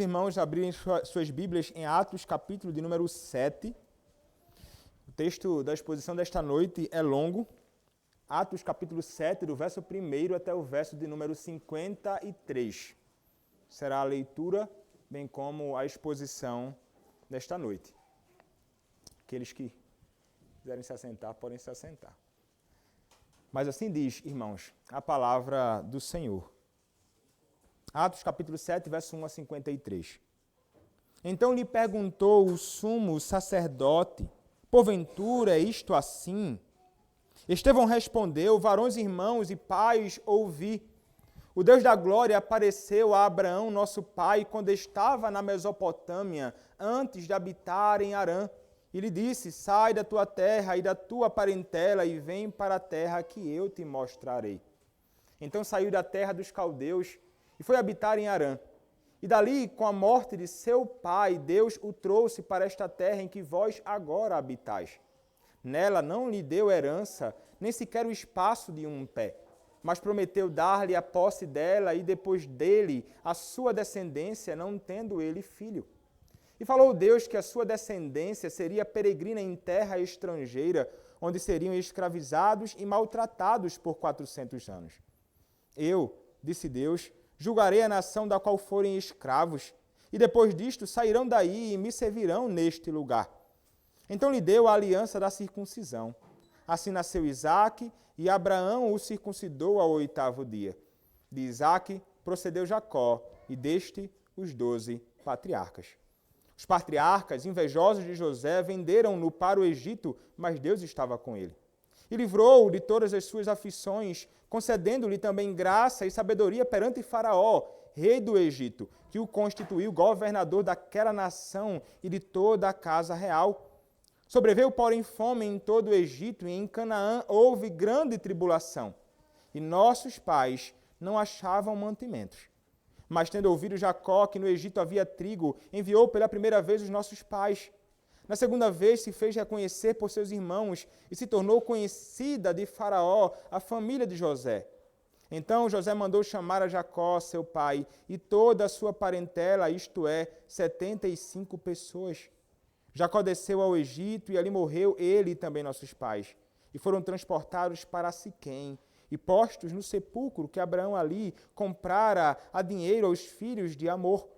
Irmãos, abrirem suas Bíblias em Atos, capítulo de número 7. O texto da exposição desta noite é longo. Atos, capítulo 7, do verso 1 até o verso de número 53. Será a leitura, bem como a exposição desta noite. Aqueles que quiserem se assentar, podem se assentar. Mas assim diz, irmãos, a palavra do Senhor. Atos capítulo 7, verso 1 a 53. Então lhe perguntou o sumo sacerdote, porventura é isto assim? Estevão respondeu, varões, irmãos e pais, ouvi. O Deus da glória apareceu a Abraão, nosso pai, quando estava na Mesopotâmia, antes de habitar em Harã. E lhe disse, sai da tua terra e da tua parentela e vem para a terra que eu te mostrarei. Então saiu da terra dos caldeus e foi habitar em Harã. E dali, com a morte de seu pai, Deus o trouxe para esta terra em que vós agora habitais. Nela não lhe deu herança, nem sequer o espaço de um pé, mas prometeu dar-lhe a posse dela e depois dele a sua descendência, não tendo ele filho. E falou Deus que a sua descendência seria peregrina em terra estrangeira, onde seriam escravizados e maltratados por 400 anos. Eu, disse Deus, julgarei a nação da qual forem escravos, e depois disto sairão daí e me servirão neste lugar. Então lhe deu a aliança da circuncisão. Assim nasceu Isaque, e Abraão o circuncidou ao 8º dia. De Isaque procedeu Jacó, e deste os 12 patriarcas. Os patriarcas, invejosos de José, venderam-no para o Egito, mas Deus estava com ele. E livrou-o de todas as suas aflições, concedendo-lhe também graça e sabedoria perante Faraó, rei do Egito, que o constituiu governador daquela nação e de toda a casa real. Sobreveio, porém, fome em todo o Egito, e em Canaã houve grande tribulação. E nossos pais não achavam mantimentos. Mas, tendo ouvido Jacó que no Egito havia trigo, enviou pela primeira vez os nossos pais. Na segunda vez se fez reconhecer por seus irmãos e se tornou conhecida de Faraó a família de José. Então José mandou chamar a Jacó, seu pai, e toda a sua parentela, isto é, 75 pessoas. Jacó desceu ao Egito e ali morreu ele e também nossos pais. E foram transportados para Siquém e postos no sepulcro que Abraão ali comprara a dinheiro aos filhos de Amor.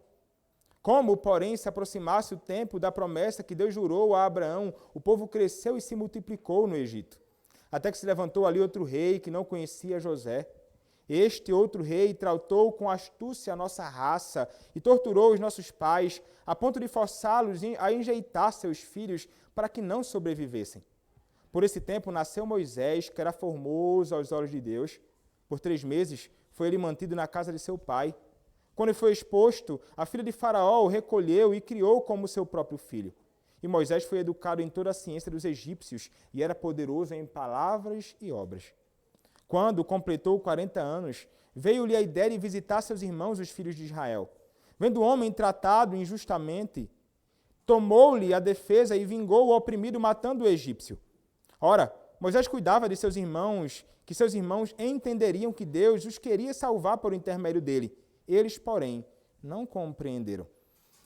Como, porém, se aproximasse o tempo da promessa que Deus jurou a Abraão, o povo cresceu e se multiplicou no Egito. Até que se levantou ali outro rei que não conhecia José. Este outro rei tratou com astúcia a nossa raça e torturou os nossos pais, a ponto de forçá-los a enjeitar seus filhos para que não sobrevivessem. Por esse tempo nasceu Moisés, que era formoso aos olhos de Deus. Por 3 meses foi ele mantido na casa de seu pai. Quando foi exposto, a filha de Faraó o recolheu e criou como seu próprio filho. E Moisés foi educado em toda a ciência dos egípcios e era poderoso em palavras e obras. Quando completou 40 anos, veio-lhe a ideia de visitar seus irmãos, os filhos de Israel. Vendo o homem tratado injustamente, tomou-lhe a defesa e vingou o oprimido, matando o egípcio. Ora, Moisés cuidava de seus irmãos, que seus irmãos entenderiam que Deus os queria salvar por intermédio dele. Eles, porém, não compreenderam.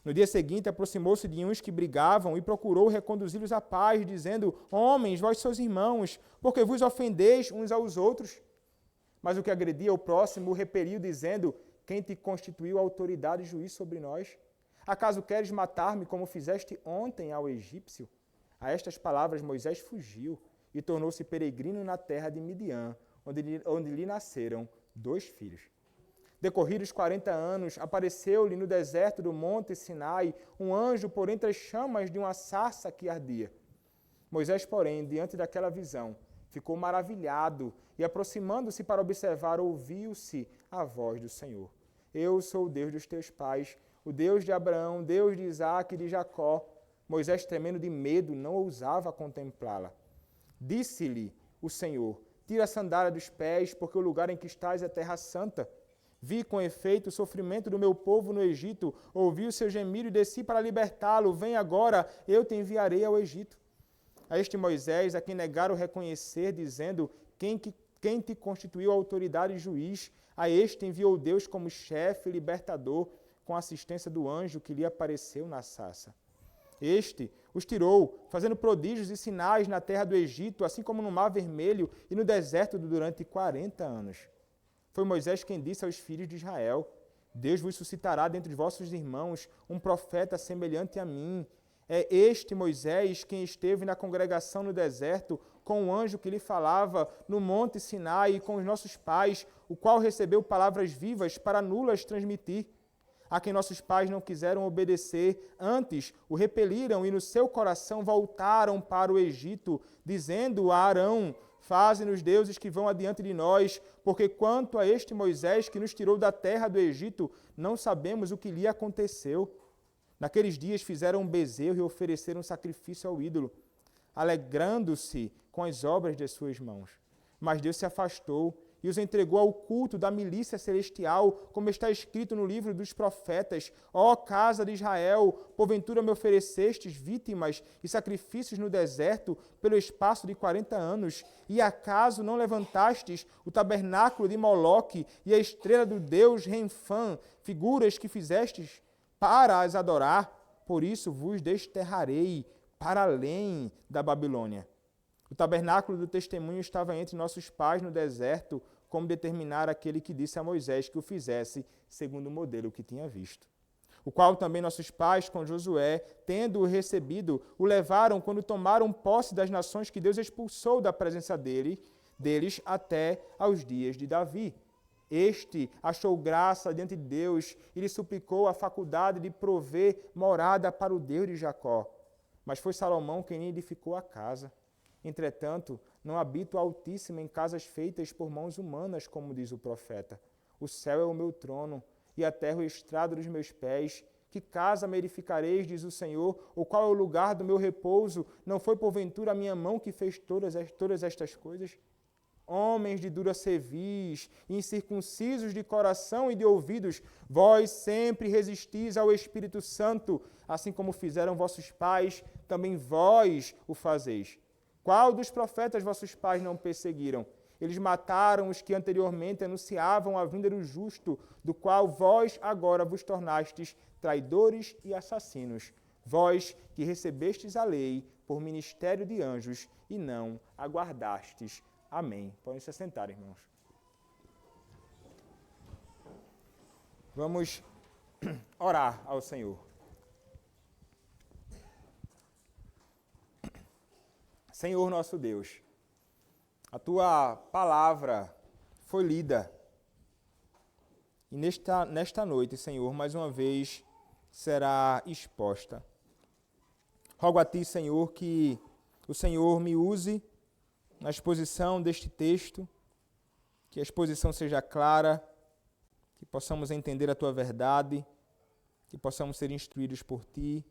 No dia seguinte, aproximou-se de uns que brigavam e procurou reconduzi-los à paz, dizendo, homens, vós seus irmãos, porque vos ofendeis uns aos outros? Mas o que agredia o próximo o repeliu, dizendo, quem te constituiu autoridade e juiz sobre nós? Acaso queres matar-me como fizeste ontem ao egípcio? A estas palavras Moisés fugiu e tornou-se peregrino na terra de Midian, onde lhe nasceram 2 filhos. Decorridos 40 anos, apareceu-lhe no deserto do monte Sinai um anjo por entre as chamas de uma sarça que ardia. Moisés, porém, diante daquela visão, ficou maravilhado e, aproximando-se para observar, ouviu-se a voz do Senhor. Eu sou o Deus dos teus pais, o Deus de Abraão, Deus de Isaque e de Jacó. Moisés, tremendo de medo, não ousava contemplá-la. Disse-lhe o Senhor, tira a sandália dos pés, porque o lugar em que estás é terra santa. Vi com efeito o sofrimento do meu povo no Egito, ouvi o seu gemido e desci para libertá-lo. Vem agora, eu te enviarei ao Egito. A este Moisés, a quem negaram reconhecer, dizendo, quem te constituiu autoridade e juiz, a este enviou Deus como chefe e libertador. com a assistência do anjo que lhe apareceu na sarça. Este os tirou, fazendo prodígios e sinais na terra do Egito, assim como no Mar Vermelho e no deserto durante 40 anos. Foi Moisés quem disse aos filhos de Israel: Deus vos suscitará dentre os vossos irmãos um profeta semelhante a mim. É este Moisés quem esteve na congregação no deserto com o anjo que lhe falava no monte Sinai e com os nossos pais, o qual recebeu palavras vivas para nulas transmitir. A quem nossos pais não quiseram obedecer, antes o repeliram e no seu coração voltaram para o Egito, dizendo a Arão: Faze-nos deuses que vão adiante de nós, porque quanto a este Moisés que nos tirou da terra do Egito, não sabemos o que lhe aconteceu. Naqueles dias fizeram um bezerro e ofereceram sacrifício ao ídolo, alegrando-se com as obras de suas mãos. Mas Deus se afastou e os entregou ao culto da milícia celestial, como está escrito no livro dos profetas: Ó casa de Israel, porventura me oferecestes vítimas e sacrifícios no deserto pelo espaço de 40 anos, e acaso não levantastes o tabernáculo de Moloque e a estrela do deus Renfã, figuras que fizestes para as adorar? Por isso vos desterrarei para além da Babilônia. O tabernáculo do testemunho estava entre nossos pais no deserto, como determinar aquele que disse a Moisés que o fizesse segundo o modelo que tinha visto. O qual também nossos pais, com Josué, tendo-o recebido, o levaram quando tomaram posse das nações que Deus expulsou da presença deles até aos dias de Davi. Este achou graça diante de Deus e lhe suplicou a faculdade de prover morada para o Deus de Jacó. Mas foi Salomão quem edificou a casa. Entretanto, não habita o Altíssimo em casas feitas por mãos humanas, como diz o profeta. O céu é o meu trono, e a terra o estrado dos meus pés. Que casa me edificareis, diz o Senhor, ou qual é o lugar do meu repouso? Não foi porventura a minha mão que fez todas estas coisas? Homens de dura cerviz, incircuncisos de coração e de ouvidos, vós sempre resistis ao Espírito Santo, assim como fizeram vossos pais, também vós o fazeis. Qual dos profetas vossos pais não perseguiram? Eles mataram os que anteriormente anunciavam a vinda do justo, do qual vós agora vos tornastes traidores e assassinos. Vós que recebestes a lei por ministério de anjos e não aguardastes. Amém. Podem se assentar, irmãos. Vamos orar ao Senhor. Senhor nosso Deus, a Tua palavra foi lida. E nesta noite, Senhor, mais uma vez será exposta. Rogo a Ti, Senhor, que o Senhor me use na exposição deste texto, que a exposição seja clara, que possamos entender a Tua verdade, que possamos ser instruídos por Ti.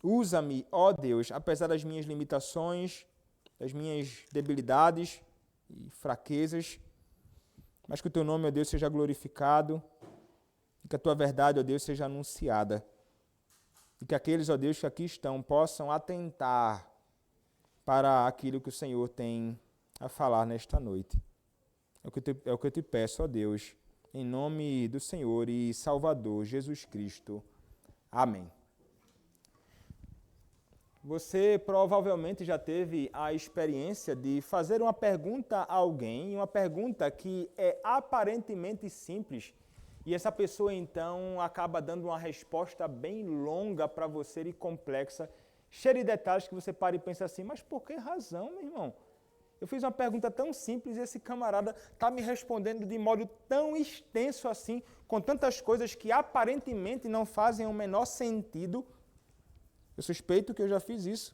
Usa-me, ó Deus, apesar das minhas limitações, das minhas debilidades e fraquezas, mas que o Teu nome, ó Deus, seja glorificado e que a Tua verdade, ó Deus, seja anunciada. E que aqueles, ó Deus, que aqui estão possam atentar para aquilo que o Senhor tem a falar nesta noite. É o que eu te peço, ó Deus, em nome do Senhor e Salvador Jesus Cristo. Amém. Você provavelmente já teve a experiência de fazer uma pergunta a alguém, uma pergunta que é aparentemente simples, e essa pessoa então acaba dando uma resposta bem longa para você e complexa, cheia de detalhes que você para e pensa assim, mas por que razão, meu irmão? Eu fiz uma pergunta tão simples e esse camarada está me respondendo de modo tão extenso assim, com tantas coisas que aparentemente não fazem o menor sentido. Eu suspeito que eu já fiz isso,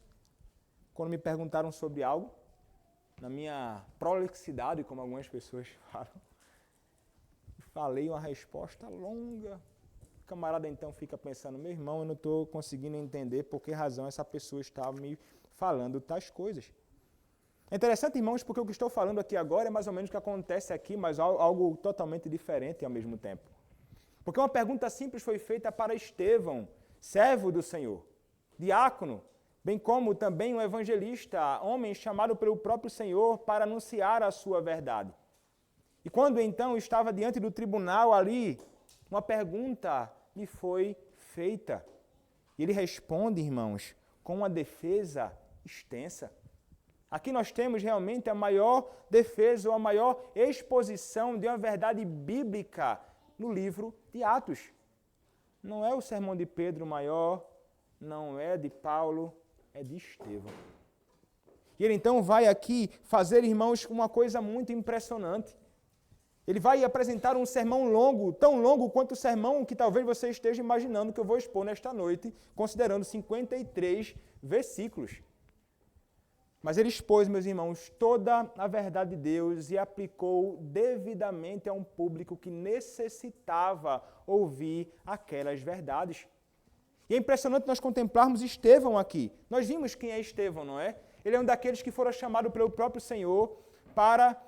quando me perguntaram sobre algo, na minha prolixidade, como algumas pessoas falam. Falei uma resposta longa. O camarada então fica pensando, meu irmão, eu não estou conseguindo entender por que razão essa pessoa está me falando tais coisas. É interessante, irmãos, porque o que estou falando aqui agora é mais ou menos o que acontece aqui, mas algo totalmente diferente ao mesmo tempo. Porque uma pergunta simples foi feita para Estevão, servo do Senhor, diácono, bem como também um evangelista, homem chamado pelo próprio Senhor para anunciar a sua verdade. E quando então estava diante do tribunal ali, uma pergunta lhe foi feita. E ele responde, irmãos, com uma defesa extensa. Aqui nós temos realmente a maior defesa ou a maior exposição de uma verdade bíblica no livro de Atos. Não é o sermão de Pedro maior, não é de Paulo, é de Estevão. E ele então vai aqui fazer, irmãos, uma coisa muito impressionante. Ele vai apresentar um sermão longo, tão longo quanto o sermão que talvez você esteja imaginando que eu vou expor nesta noite, considerando 53 versículos. Mas ele expôs, meus irmãos, toda a verdade de Deus e aplicou devidamente a um público que necessitava ouvir aquelas verdades. E é impressionante nós contemplarmos Estevão aqui. Nós vimos quem é Estevão, não é? Ele é um daqueles que foram chamados pelo próprio Senhor para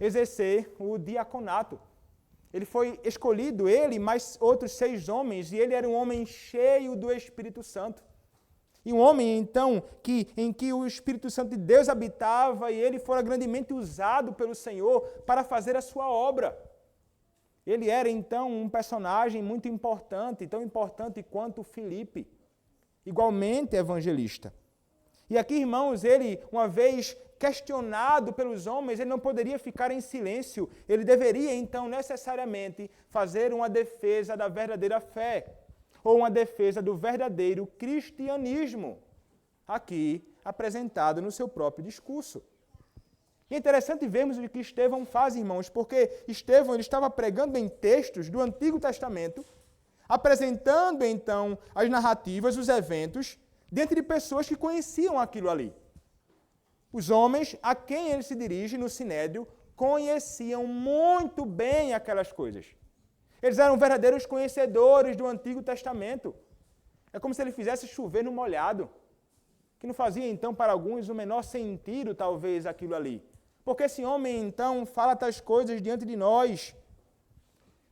exercer o diaconato. Ele foi escolhido, ele mais outros 6 homens, e ele era um homem cheio do Espírito Santo. E um homem, então, em que o Espírito Santo de Deus habitava, e ele fora grandemente usado pelo Senhor para fazer a sua obra. Ele era, então, um personagem muito importante, tão importante quanto Filipe, igualmente evangelista. E aqui, irmãos, ele, uma vez questionado pelos homens, ele não poderia ficar em silêncio. Ele deveria, então, necessariamente fazer uma defesa da verdadeira fé, ou uma defesa do verdadeiro cristianismo, aqui apresentado no seu próprio discurso. E é interessante vermos o que Estevão faz, irmãos, porque Estevão ele estava pregando em textos do Antigo Testamento, apresentando, então, as narrativas, os eventos, diante de pessoas que conheciam aquilo ali. Os homens a quem ele se dirige no Sinédrio conheciam muito bem aquelas coisas. Eles eram verdadeiros conhecedores do Antigo Testamento. É como se ele fizesse chover no molhado, que não fazia, então, para alguns o menor sentido, talvez, aquilo ali. Porque esse homem, então, fala tais coisas diante de nós.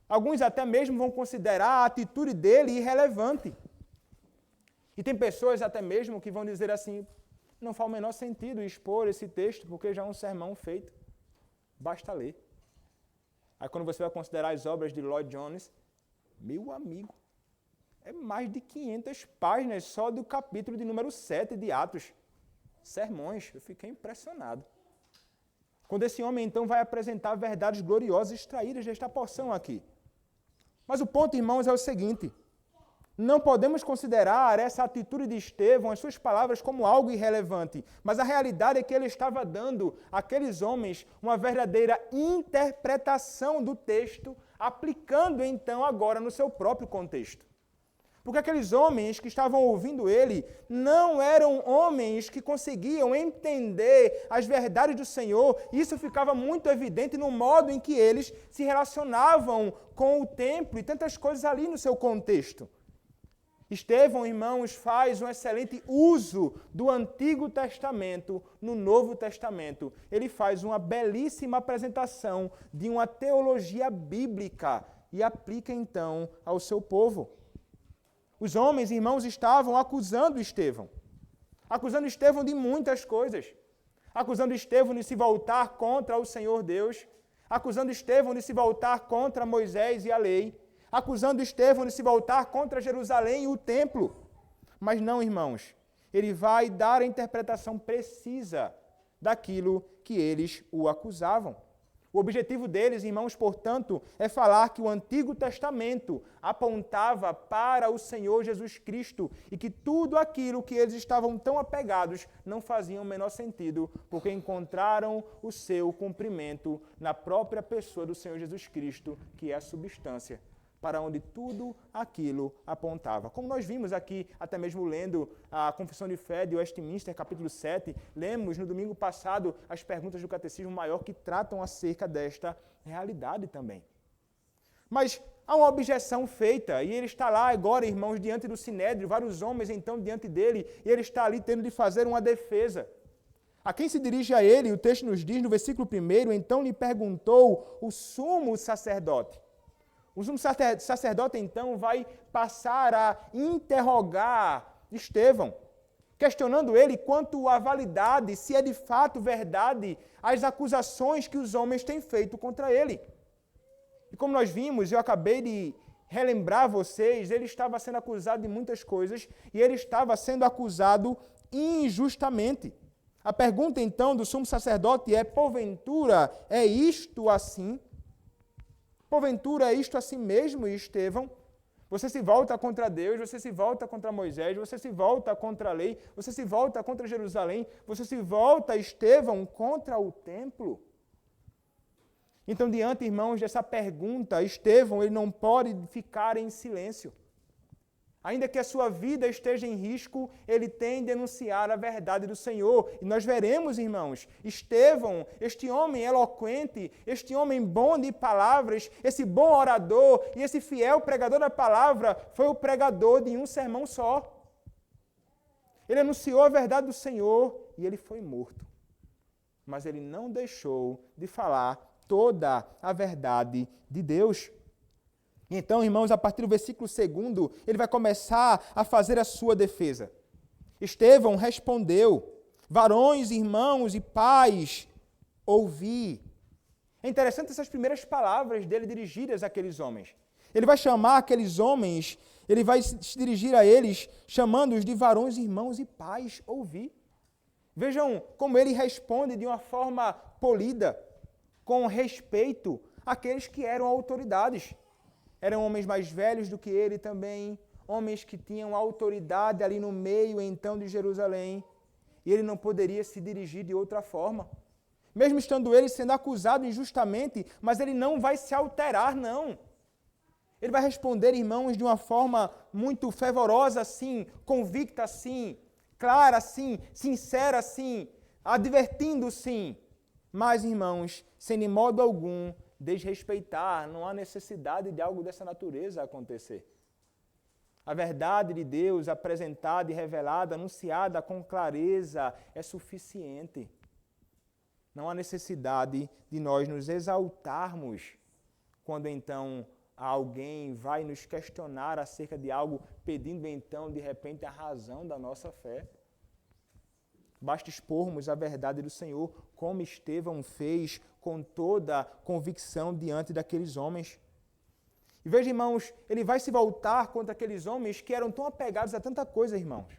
Alguns até mesmo vão considerar a atitude dele irrelevante. E tem pessoas até mesmo que vão dizer assim, não faz o menor sentido expor esse texto, porque já é um sermão feito. Basta ler. Aí quando você vai considerar as obras de Lloyd Jones, meu amigo, é mais de 500 páginas só do capítulo de número 7 de Atos. Sermões, eu fiquei impressionado. Quando esse homem então vai apresentar verdades gloriosas extraídas desta porção aqui. Mas o ponto, irmãos, é o seguinte. Não podemos considerar essa atitude de Estevão, as suas palavras, como algo irrelevante. Mas a realidade é que ele estava dando àqueles homens uma verdadeira interpretação do texto, aplicando então agora no seu próprio contexto. Porque aqueles homens que estavam ouvindo ele não eram homens que conseguiam entender as verdades do Senhor. Isso ficava muito evidente no modo em que eles se relacionavam com o templo e tantas coisas ali no seu contexto. Estevão, irmãos, faz um excelente uso do Antigo Testamento no Novo Testamento. Ele faz uma belíssima apresentação de uma teologia bíblica e aplica então ao seu povo. Os homens, irmãos, estavam acusando Estevão de muitas coisas, acusando Estevão de se voltar contra o Senhor Deus, acusando Estevão de se voltar contra Moisés e a lei, acusando Estevão de se voltar contra Jerusalém e o templo. Mas não, irmãos, ele vai dar a interpretação precisa daquilo que eles o acusavam. O objetivo deles, irmãos, portanto, é falar que o Antigo Testamento apontava para o Senhor Jesus Cristo e que tudo aquilo que eles estavam tão apegados não fazia o menor sentido, porque encontraram o seu cumprimento na própria pessoa do Senhor Jesus Cristo, que é a substância para onde tudo aquilo apontava. Como nós vimos aqui, até mesmo lendo a Confissão de Fé de Westminster, capítulo 7, lemos no domingo passado as perguntas do Catecismo Maior que tratam acerca desta realidade também. Mas há uma objeção feita, e ele está lá agora, irmãos, diante do Sinédrio, vários homens então diante dele, e ele está ali tendo de fazer uma defesa. A quem se dirige a ele, o texto nos diz no versículo 1, então lhe perguntou o sumo sacerdote. O sumo sacerdote, então, vai passar a interrogar Estevão, questionando ele quanto à validade, se é de fato verdade, as acusações que os homens têm feito contra ele. E como nós vimos, eu acabei de relembrar vocês, ele estava sendo acusado de muitas coisas e ele estava sendo acusado injustamente. A pergunta então do sumo sacerdote é: porventura é isto assim? Porventura é isto assim mesmo, Estevão? Você se volta contra Deus, você se volta contra Moisés, você se volta contra a lei, você se volta contra Jerusalém, você se volta, Estevão, contra o templo. Então, diante, irmãos, dessa pergunta, Estevão, ele não pode ficar em silêncio. Ainda que a sua vida esteja em risco, ele tem de denunciar a verdade do Senhor. E nós veremos, irmãos, Estevão, este homem eloquente, este homem bom de palavras, esse bom orador e esse fiel pregador da palavra, foi o pregador de um sermão só. Ele anunciou a verdade do Senhor e ele foi morto. Mas ele não deixou de falar toda a verdade de Deus. Então, irmãos, a partir do versículo 2, ele vai começar a fazer a sua defesa. Estevão respondeu: varões, irmãos e pais, ouvi. É interessante essas primeiras palavras dele dirigidas àqueles homens. Ele vai chamar aqueles homens, ele vai se dirigir a eles, chamando-os de varões, irmãos e pais, ouvi. Vejam como ele responde de uma forma polida, com respeito àqueles que eram autoridades. Eram homens mais velhos do que ele também, homens que tinham autoridade ali no meio, então, de Jerusalém. E ele não poderia se dirigir de outra forma. Mesmo estando ele sendo acusado injustamente, mas ele não vai se alterar, não. Ele vai responder, irmãos, de uma forma muito fervorosa, assim, convicta, assim, clara, assim, sincera, assim, advertindo, sim. Mas, irmãos, sem de modo algum desrespeitar, não há necessidade de algo dessa natureza acontecer. A verdade de Deus apresentada e revelada, anunciada com clareza, é suficiente. Não há necessidade de nós nos exaltarmos quando então alguém vai nos questionar acerca de algo, pedindo então de repente a razão da nossa fé. Basta expormos a verdade do Senhor, como Estevão fez com toda a convicção diante daqueles homens. E veja, irmãos, ele vai se voltar contra aqueles homens que eram tão apegados a tanta coisa, irmãos.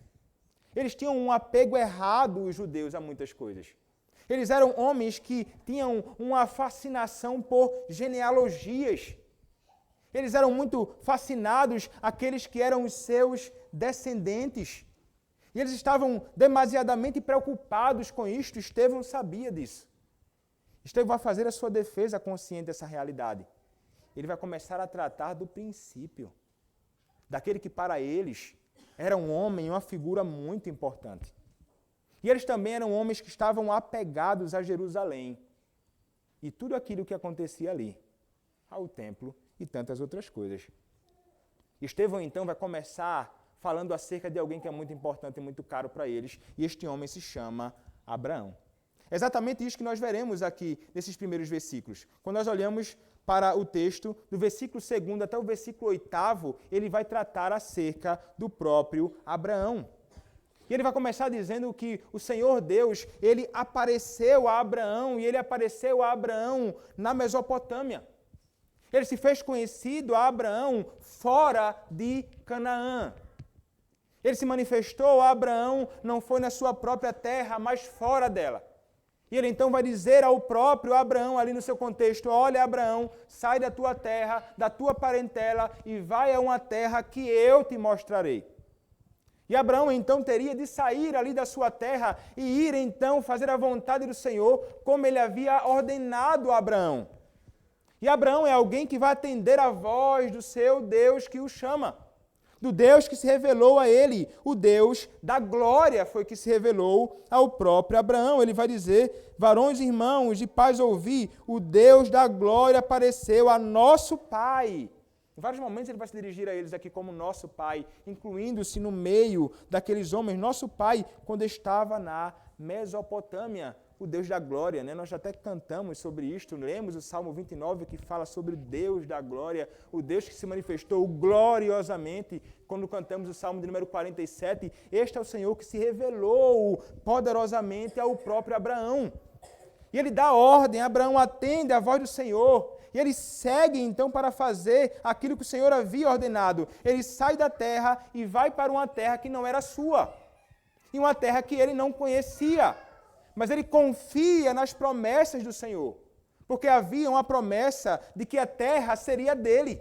Eles tinham um apego errado, os judeus, a muitas coisas. Eles eram homens que tinham uma fascinação por genealogias. Eles eram muito fascinados àqueles que eram os seus descendentes. E eles estavam demasiadamente preocupados com isto. Estevão sabia disso. Estevão vai fazer a sua defesa consciente dessa realidade. Ele vai começar a tratar do princípio, daquele que para eles era um homem, uma figura muito importante. E eles também eram homens que estavam apegados a Jerusalém e tudo aquilo que acontecia ali, ao templo e tantas outras coisas. Estevão então vai começar falando acerca de alguém que é muito importante e muito caro para eles, e este homem se chama Abraão. É exatamente isso que nós veremos aqui nesses primeiros versículos. Quando nós olhamos para o texto, do versículo 2 até o versículo 8, ele vai tratar acerca do próprio Abraão. E ele vai começar dizendo que o Senhor Deus, ele apareceu a Abraão, e ele apareceu a Abraão na Mesopotâmia. Ele se fez conhecido a Abraão fora de Canaã. Ele se manifestou a Abraão, não foi na sua própria terra, mas fora dela. E ele então vai dizer ao próprio Abraão, ali no seu contexto: olha, Abraão, sai da tua terra, da tua parentela, e vai a uma terra que eu te mostrarei. E Abraão então teria de sair ali da sua terra e ir então fazer a vontade do Senhor, como ele havia ordenado a Abraão. E Abraão é alguém que vai atender a voz do seu Deus que o chama. Do Deus que se revelou a ele, o Deus da glória foi que se revelou ao próprio Abraão. Ele vai dizer: varões, irmãos, de paz ouvi, o Deus da glória apareceu a nosso Pai. Em vários momentos ele vai se dirigir a eles aqui como nosso Pai, incluindo-se no meio daqueles homens, nosso Pai, quando estava na Mesopotâmia, o Deus da glória, né? Nós até cantamos sobre isto, lemos o Salmo 29 que fala sobre o Deus da glória, o Deus que se manifestou gloriosamente. Quando cantamos o Salmo de número 47, este é o Senhor que se revelou poderosamente ao próprio Abraão. E ele dá ordem, Abraão atende à voz do Senhor. e ele segue então para fazer aquilo que o Senhor havia ordenado. Ele sai da terra e vai para uma terra que não era sua, e uma terra que ele não conhecia. Mas ele confia nas promessas do Senhor, porque havia uma promessa de que a terra seria dele.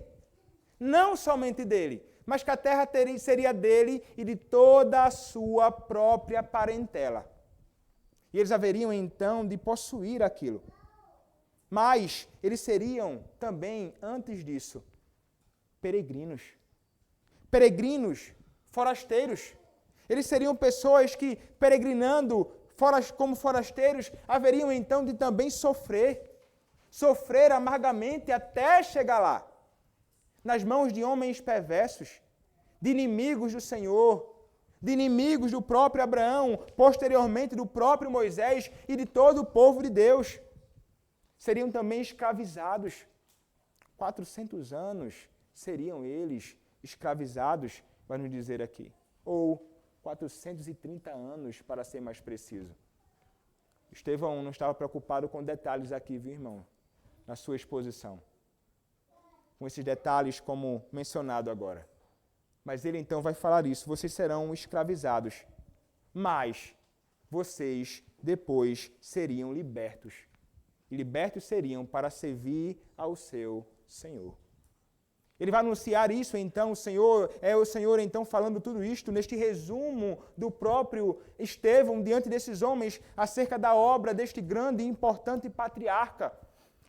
Não somente dele, mas que a terra seria dele e de toda a sua própria parentela. E eles haveriam então de possuir aquilo. Mas eles seriam também, antes disso, peregrinos. Peregrinos, forasteiros. Eles seriam pessoas que, peregrinando como forasteiros, haveriam então de também sofrer amargamente até chegar lá, nas mãos de homens perversos, de inimigos do Senhor, de inimigos do próprio Abraão, posteriormente do próprio Moisés e de todo o povo de Deus. Seriam também escravizados. 400 anos seriam eles escravizados, vai nos dizer aqui. Ou 430 anos, para ser mais preciso. Estevão não estava preocupado com detalhes aqui, viu, irmão? Na sua exposição. Com esses detalhes como mencionado agora. Mas ele então vai falar isso. Vocês serão escravizados, mas vocês depois seriam libertos. E libertos seriam para servir ao seu Senhor. Ele vai anunciar isso, então, o Senhor então falando tudo isto, neste resumo do próprio Estevão, diante desses homens, acerca da obra deste grande e importante patriarca,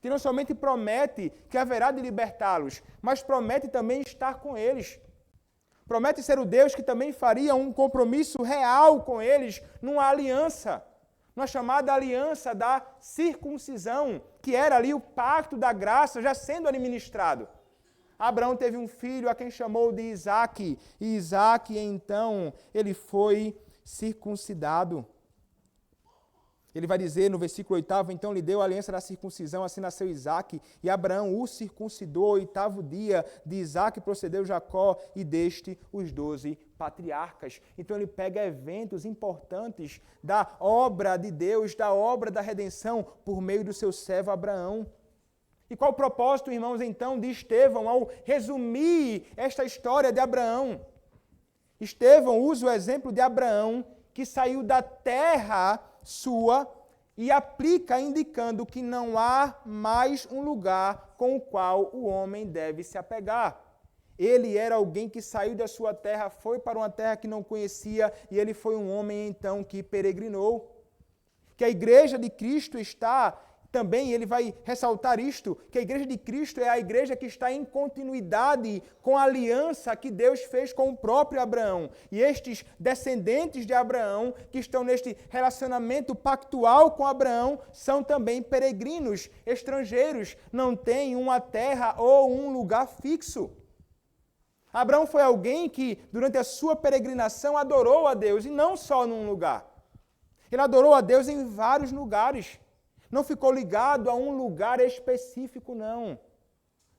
que não somente promete que haverá de libertá-los, mas promete também estar com eles. Promete ser o Deus que também faria um compromisso real com eles, numa aliança, numa chamada aliança da circuncisão, que era ali o pacto da graça já sendo administrado. Abraão teve um filho a quem chamou de Isaque, e Isaque, então, ele foi circuncidado. Ele vai dizer no versículo 8, então lhe deu a aliança da circuncisão, assim nasceu Isaque, e Abraão o circuncidou, 8º dia de Isaque procedeu Jacó, e deste os 12 patriarcas. Então ele pega eventos importantes da obra de Deus, da obra da redenção, por meio do seu servo Abraão. E qual o propósito, irmãos, então, de Estevão ao resumir esta história de Abraão? Estevão usa o exemplo de Abraão, que saiu da terra sua e aplica indicando que não há mais um lugar com o qual o homem deve se apegar. Ele era alguém que saiu da sua terra, foi para uma terra que não conhecia, e ele foi um homem, então, que peregrinou. Que a igreja de Cristo está... Também ele vai ressaltar isto, que a igreja de Cristo é a igreja que está em continuidade com a aliança que Deus fez com o próprio Abraão. E estes descendentes de Abraão, que estão neste relacionamento pactual com Abraão, são também peregrinos, estrangeiros, não têm uma terra ou um lugar fixo. Abraão foi alguém que, durante a sua peregrinação, adorou a Deus, e não só num lugar. Ele adorou a Deus em vários lugares. Não ficou ligado a um lugar específico, não.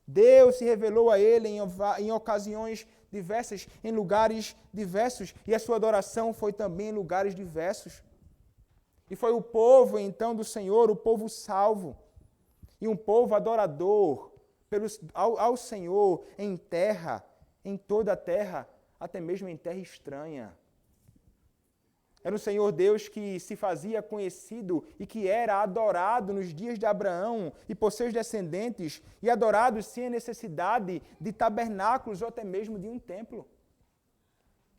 Deus se revelou a ele em ocasiões diversas, em lugares diversos, e a sua adoração foi também em lugares diversos. E foi o povo, então, do Senhor, o povo salvo, e um povo adorador ao Senhor em terra, em toda a terra, até mesmo em terra estranha. Era o Senhor Deus que se fazia conhecido e que era adorado nos dias de Abraão e por seus descendentes, e adorado sem a necessidade de tabernáculos ou até mesmo de um templo.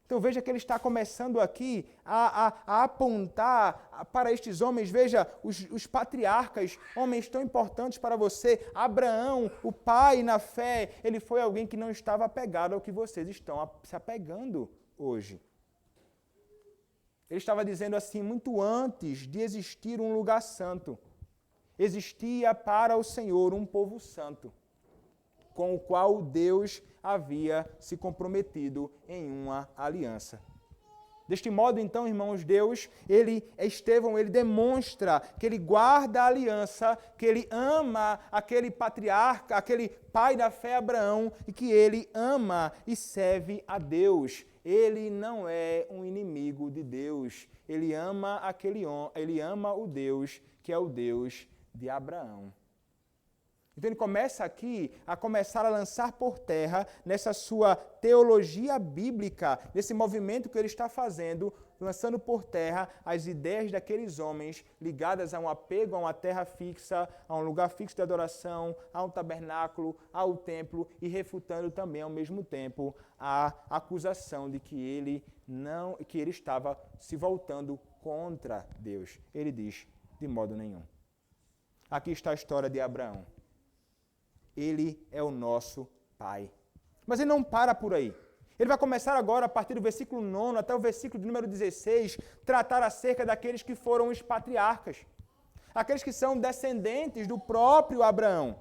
Então veja que ele está começando aqui a apontar para estes homens, veja, os patriarcas, homens tão importantes para você. Abraão, o pai na fé, ele foi alguém que não estava apegado ao que vocês estão se apegando hoje. Ele estava dizendo assim, muito antes de existir um lugar santo, existia para o Senhor um povo santo, com o qual Deus havia se comprometido em uma aliança. Deste modo, então, irmãos, Estevão, ele demonstra que ele guarda a aliança, que ele ama aquele patriarca, aquele pai da fé Abraão, e que ele ama e serve a Deus. Ele não é um inimigo de Deus. Ele ama o Deus que é o Deus de Abraão. Então ele começa aqui a começar a lançar por terra, nessa sua teologia bíblica, nesse movimento que ele está fazendo, lançando por terra as ideias daqueles homens ligadas a um apego a uma terra fixa, a um lugar fixo de adoração, a um tabernáculo, ao templo, e refutando também ao mesmo tempo a acusação de que ele estava se voltando contra Deus. Ele diz, de modo nenhum. Aqui está a história de Abraão. Ele é o nosso pai. Mas ele não para por aí. Ele vai começar agora, a partir do versículo 9 até o versículo de número 16, tratar acerca daqueles que foram os patriarcas. Aqueles que são descendentes do próprio Abraão.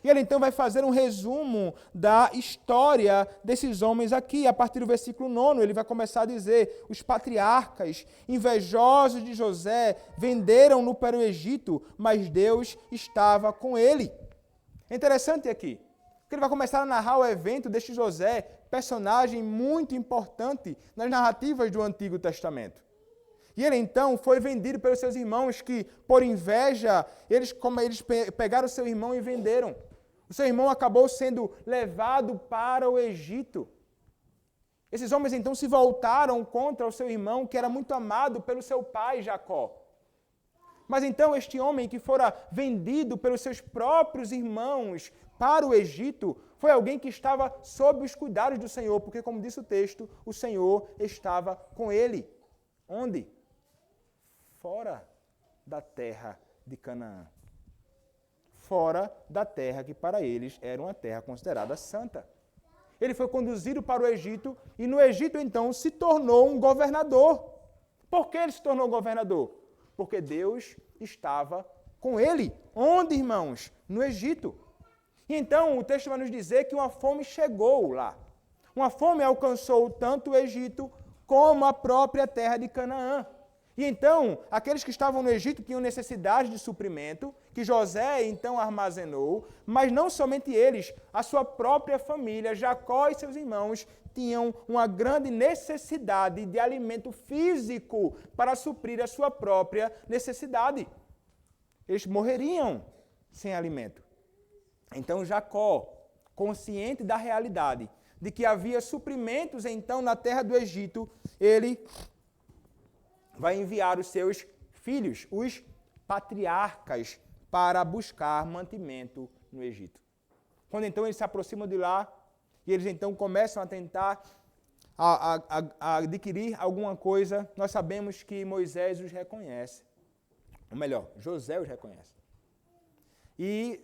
E ele então vai fazer um resumo da história desses homens aqui. A partir do versículo 9, ele vai começar a dizer: os patriarcas, invejosos de José, venderam-no para o Egito, mas Deus estava com ele. É interessante aqui, que ele vai começar a narrar o evento deste José, personagem muito importante nas narrativas do Antigo Testamento. E ele então foi vendido pelos seus irmãos que, por inveja, eles pegaram o seu irmão e venderam. O seu irmão acabou sendo levado para o Egito. Esses homens então se voltaram contra o seu irmão, que era muito amado pelo seu pai Jacó. Mas então este homem que fora vendido pelos seus próprios irmãos para o Egito, foi alguém que estava sob os cuidados do Senhor, porque como disse o texto, o Senhor estava com ele. Onde? Fora da terra de Canaã. Fora da terra que para eles era uma terra considerada santa. Ele foi conduzido para o Egito e no Egito então se tornou um governador. Por que ele se tornou governador? Porque Deus estava com ele. Onde, irmãos? No Egito. E então o texto vai nos dizer que uma fome chegou lá. Uma fome alcançou tanto o Egito como a própria terra de Canaã. E então, aqueles que estavam no Egito tinham necessidade de suprimento, que José então armazenou, mas não somente eles, a sua própria família, Jacó e seus irmãos, tinham uma grande necessidade de alimento físico para suprir a sua própria necessidade. Eles morreriam sem alimento. Então Jacó, consciente da realidade de que havia suprimentos então na terra do Egito, ele vai enviar os seus filhos, os patriarcas, para buscar mantimento no Egito. Quando então eles se aproximam de lá, e eles então começam a tentar a adquirir alguma coisa, nós sabemos que Moisés os reconhece. Ou melhor, José os reconhece.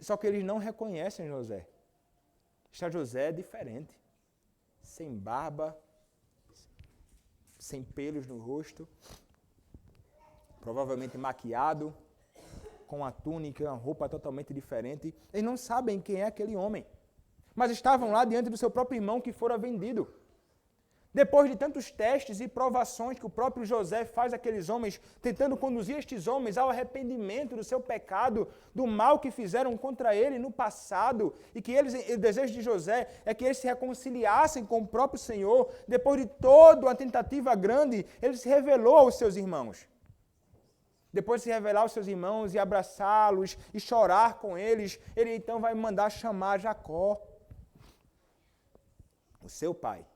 Só que eles não reconhecem José. Está José diferente. Sem barba, sem pelos no rosto, provavelmente maquiado, com uma túnica, uma roupa totalmente diferente. Eles não sabem quem é aquele homem. Mas estavam lá diante do seu próprio irmão que fora vendido. Depois de tantos testes e provações que o próprio José faz àqueles homens, tentando conduzir estes homens ao arrependimento do seu pecado, do mal que fizeram contra ele no passado, e que o desejo de José é que eles se reconciliassem com o próprio Senhor, depois de toda uma tentativa grande, ele se revelou aos seus irmãos. Depois de se revelar aos seus irmãos e abraçá-los e chorar com eles, ele então vai mandar chamar Jacó, o seu pai.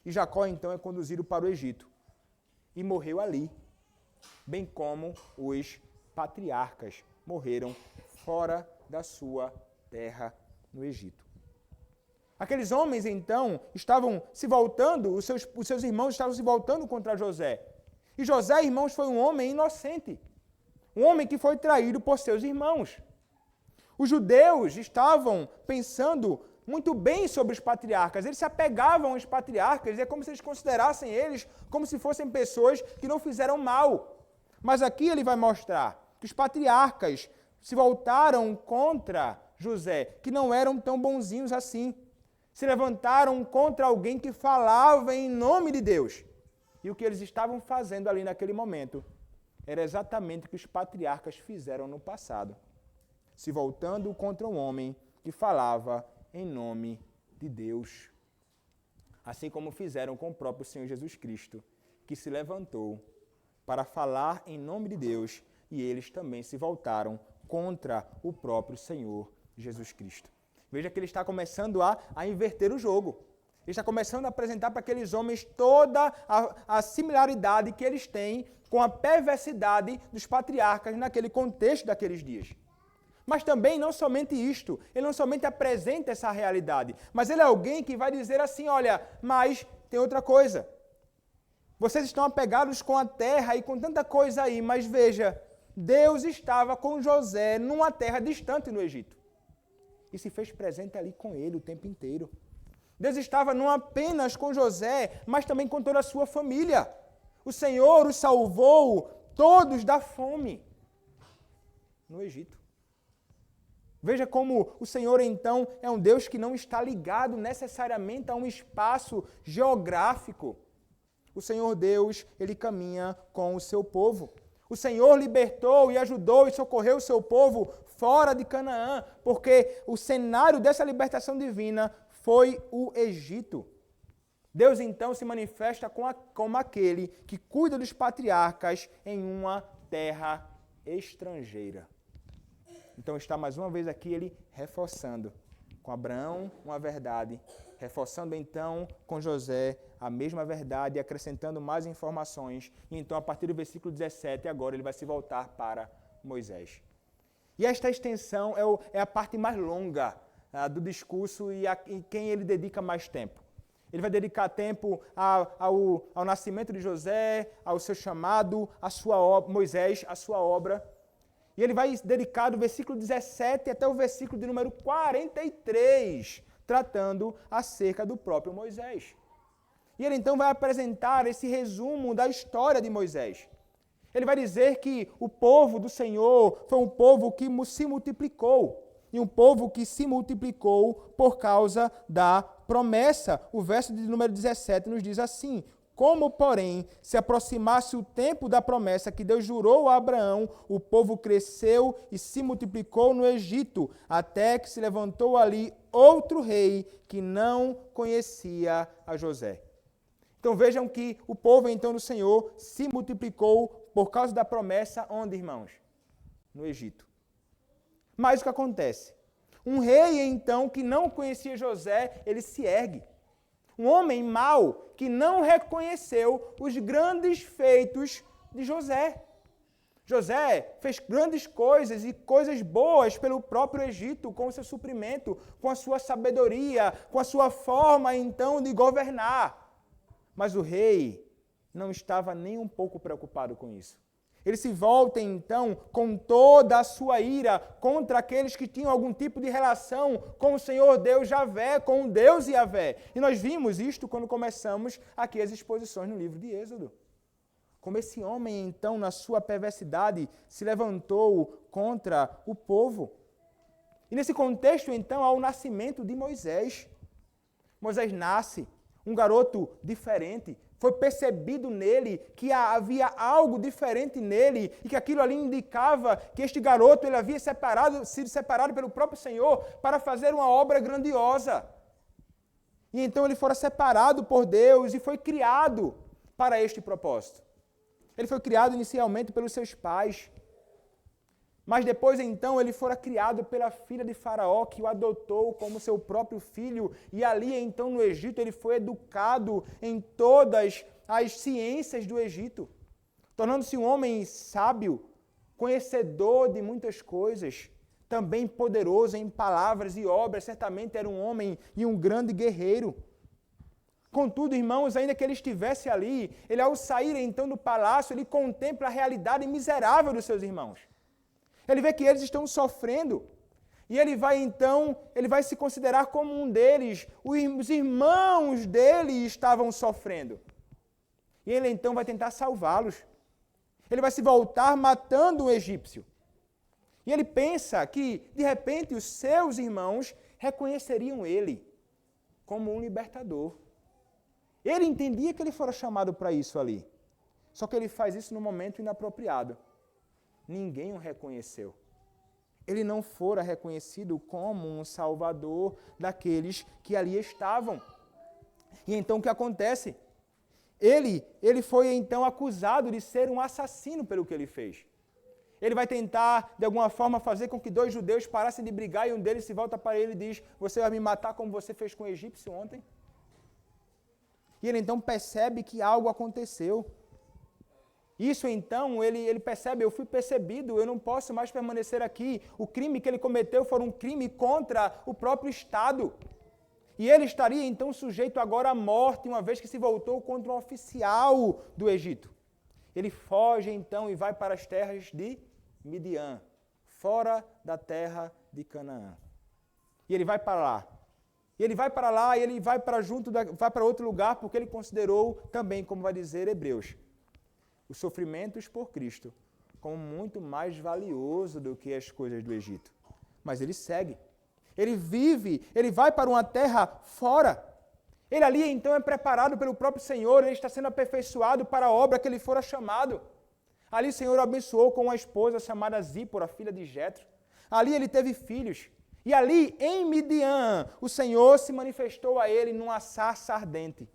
E Jacó então é conduzido para o Egito e morreu ali, bem como os patriarcas morreram fora da sua terra no Egito. Aqueles homens então estavam se voltando, os seus irmãos estavam se voltando contra José. E José, irmãos, foi um homem inocente, um homem que foi traído por seus irmãos. Os judeus estavam pensando muito bem sobre os patriarcas, eles se apegavam aos patriarcas, é como se eles considerassem eles como se fossem pessoas que não fizeram mal. Mas aqui ele vai mostrar que os patriarcas se voltaram contra José, que não eram tão bonzinhos assim. Se levantaram contra alguém que falava em nome de Deus. E o que eles estavam fazendo ali naquele momento era exatamente o que os patriarcas fizeram no passado. Se voltando contra um homem que falava em nome de Deus. Assim como fizeram com o próprio Senhor Jesus Cristo, que se levantou para falar em nome de Deus, e eles também se voltaram contra o próprio Senhor Jesus Cristo. Veja que ele está começando a inverter o jogo. Ele está começando a apresentar para aqueles homens toda a similaridade que eles têm com a perversidade dos patriarcas naquele contexto daqueles dias. Mas também não somente isto, ele não somente apresenta essa realidade, mas ele é alguém que vai dizer assim, olha, mas tem outra coisa. Vocês estão apegados com a terra e com tanta coisa aí, mas veja, Deus estava com José numa terra distante no Egito. E se fez presente ali com ele o tempo inteiro. Deus estava não apenas com José, mas também com toda a sua família. O Senhor os salvou todos da fome no Egito. Veja como o Senhor, então, é um Deus que não está ligado necessariamente a um espaço geográfico. O Senhor Deus, ele caminha com o seu povo. O Senhor libertou e ajudou e socorreu o seu povo fora de Canaã, porque o cenário dessa libertação divina foi o Egito. Deus, então, se manifesta como aquele que cuida dos patriarcas em uma terra estrangeira. Então está mais uma vez aqui ele reforçando com Abraão uma verdade, reforçando então com José a mesma verdade, acrescentando mais informações. E então a partir do versículo 17 agora ele vai se voltar para Moisés. E esta extensão é a parte mais longa do discurso e quem ele dedica mais tempo. Ele vai dedicar tempo ao nascimento de José, ao seu chamado, à sua obra, Moisés, à sua obra. E ele vai dedicar do versículo 17 até o versículo de número 43, tratando acerca do próprio Moisés. E ele então vai apresentar esse resumo da história de Moisés. Ele vai dizer que o povo do Senhor foi um povo que se multiplicou. E um povo que se multiplicou por causa da promessa. O verso de número 17 nos diz assim: como, porém, se aproximasse o tempo da promessa que Deus jurou a Abraão, o povo cresceu e se multiplicou no Egito, até que se levantou ali outro rei que não conhecia a José. Então vejam que o povo então do Senhor se multiplicou por causa da promessa, onde, irmãos? No Egito. Mas o que acontece? Um rei então que não conhecia José, ele se ergue. Um homem mau que não reconheceu os grandes feitos de José. José fez grandes coisas e coisas boas pelo próprio Egito, com o seu suprimento, com a sua sabedoria, com a sua forma então de governar. Mas o rei não estava nem um pouco preocupado com isso. Ele se volta então com toda a sua ira contra aqueles que tinham algum tipo de relação com o Senhor Deus Javé, com o Deus Iavé. E nós vimos isto quando começamos aqui as exposições no livro de Êxodo. Como esse homem então, na sua perversidade, se levantou contra o povo. E nesse contexto então há o nascimento de Moisés. Moisés nasce, um garoto diferente. Foi percebido nele que havia algo diferente nele e que aquilo ali indicava que este garoto ele havia sido separado pelo próprio Senhor para fazer uma obra grandiosa. E então ele fora separado por Deus e foi criado para este propósito. Ele foi criado inicialmente pelos seus pais, mas depois então ele fora criado pela filha de Faraó, que o adotou como seu próprio filho, e ali então no Egito ele foi educado em todas as ciências do Egito, tornando-se um homem sábio, conhecedor de muitas coisas, também poderoso em palavras e obras, certamente era um homem e um grande guerreiro. Contudo, irmãos, ainda que ele estivesse ali, ele ao sair então do palácio, ele contempla a realidade miserável dos seus irmãos. Ele vê que eles estão sofrendo. E ele vai se considerar como um deles. Os irmãos dele estavam sofrendo. E ele então vai tentar salvá-los. Ele vai se voltar matando o egípcio. E ele pensa que, de repente, os seus irmãos reconheceriam ele como um libertador. Ele entendia que ele fora chamado para isso ali. Só que ele faz isso no momento inapropriado. Ninguém o reconheceu. Ele não fora reconhecido como um salvador daqueles que ali estavam. E então o que acontece? Ele foi então acusado de ser um assassino pelo que ele fez. Ele vai tentar, de alguma forma, fazer com que dois judeus parassem de brigar e um deles se volta para ele e diz: você vai me matar como você fez com o egípcio ontem? E ele então percebe que algo aconteceu. Isso então, ele percebe: eu fui percebido, eu não posso mais permanecer aqui. O crime que ele cometeu foi um crime contra o próprio Estado. E ele estaria então sujeito agora à morte, uma vez que se voltou contra um oficial do Egito. Ele foge então e vai para as terras de Midian, fora da terra de Canaã. E ele vai para lá. E ele vai para lá e ele vai para outro lugar, porque ele considerou também, como vai dizer Hebreus, os sofrimentos por Cristo como muito mais valioso do que as coisas do Egito. Mas ele segue. Ele vive, ele vai para uma terra fora. Ele ali então é preparado pelo próprio Senhor, ele está sendo aperfeiçoado para a obra que ele fora chamado. Ali o Senhor o abençoou com uma esposa chamada Zípora, filha de Jetro. Ali ele teve filhos. E ali em Midian, o Senhor se manifestou a ele numa sarça ardente.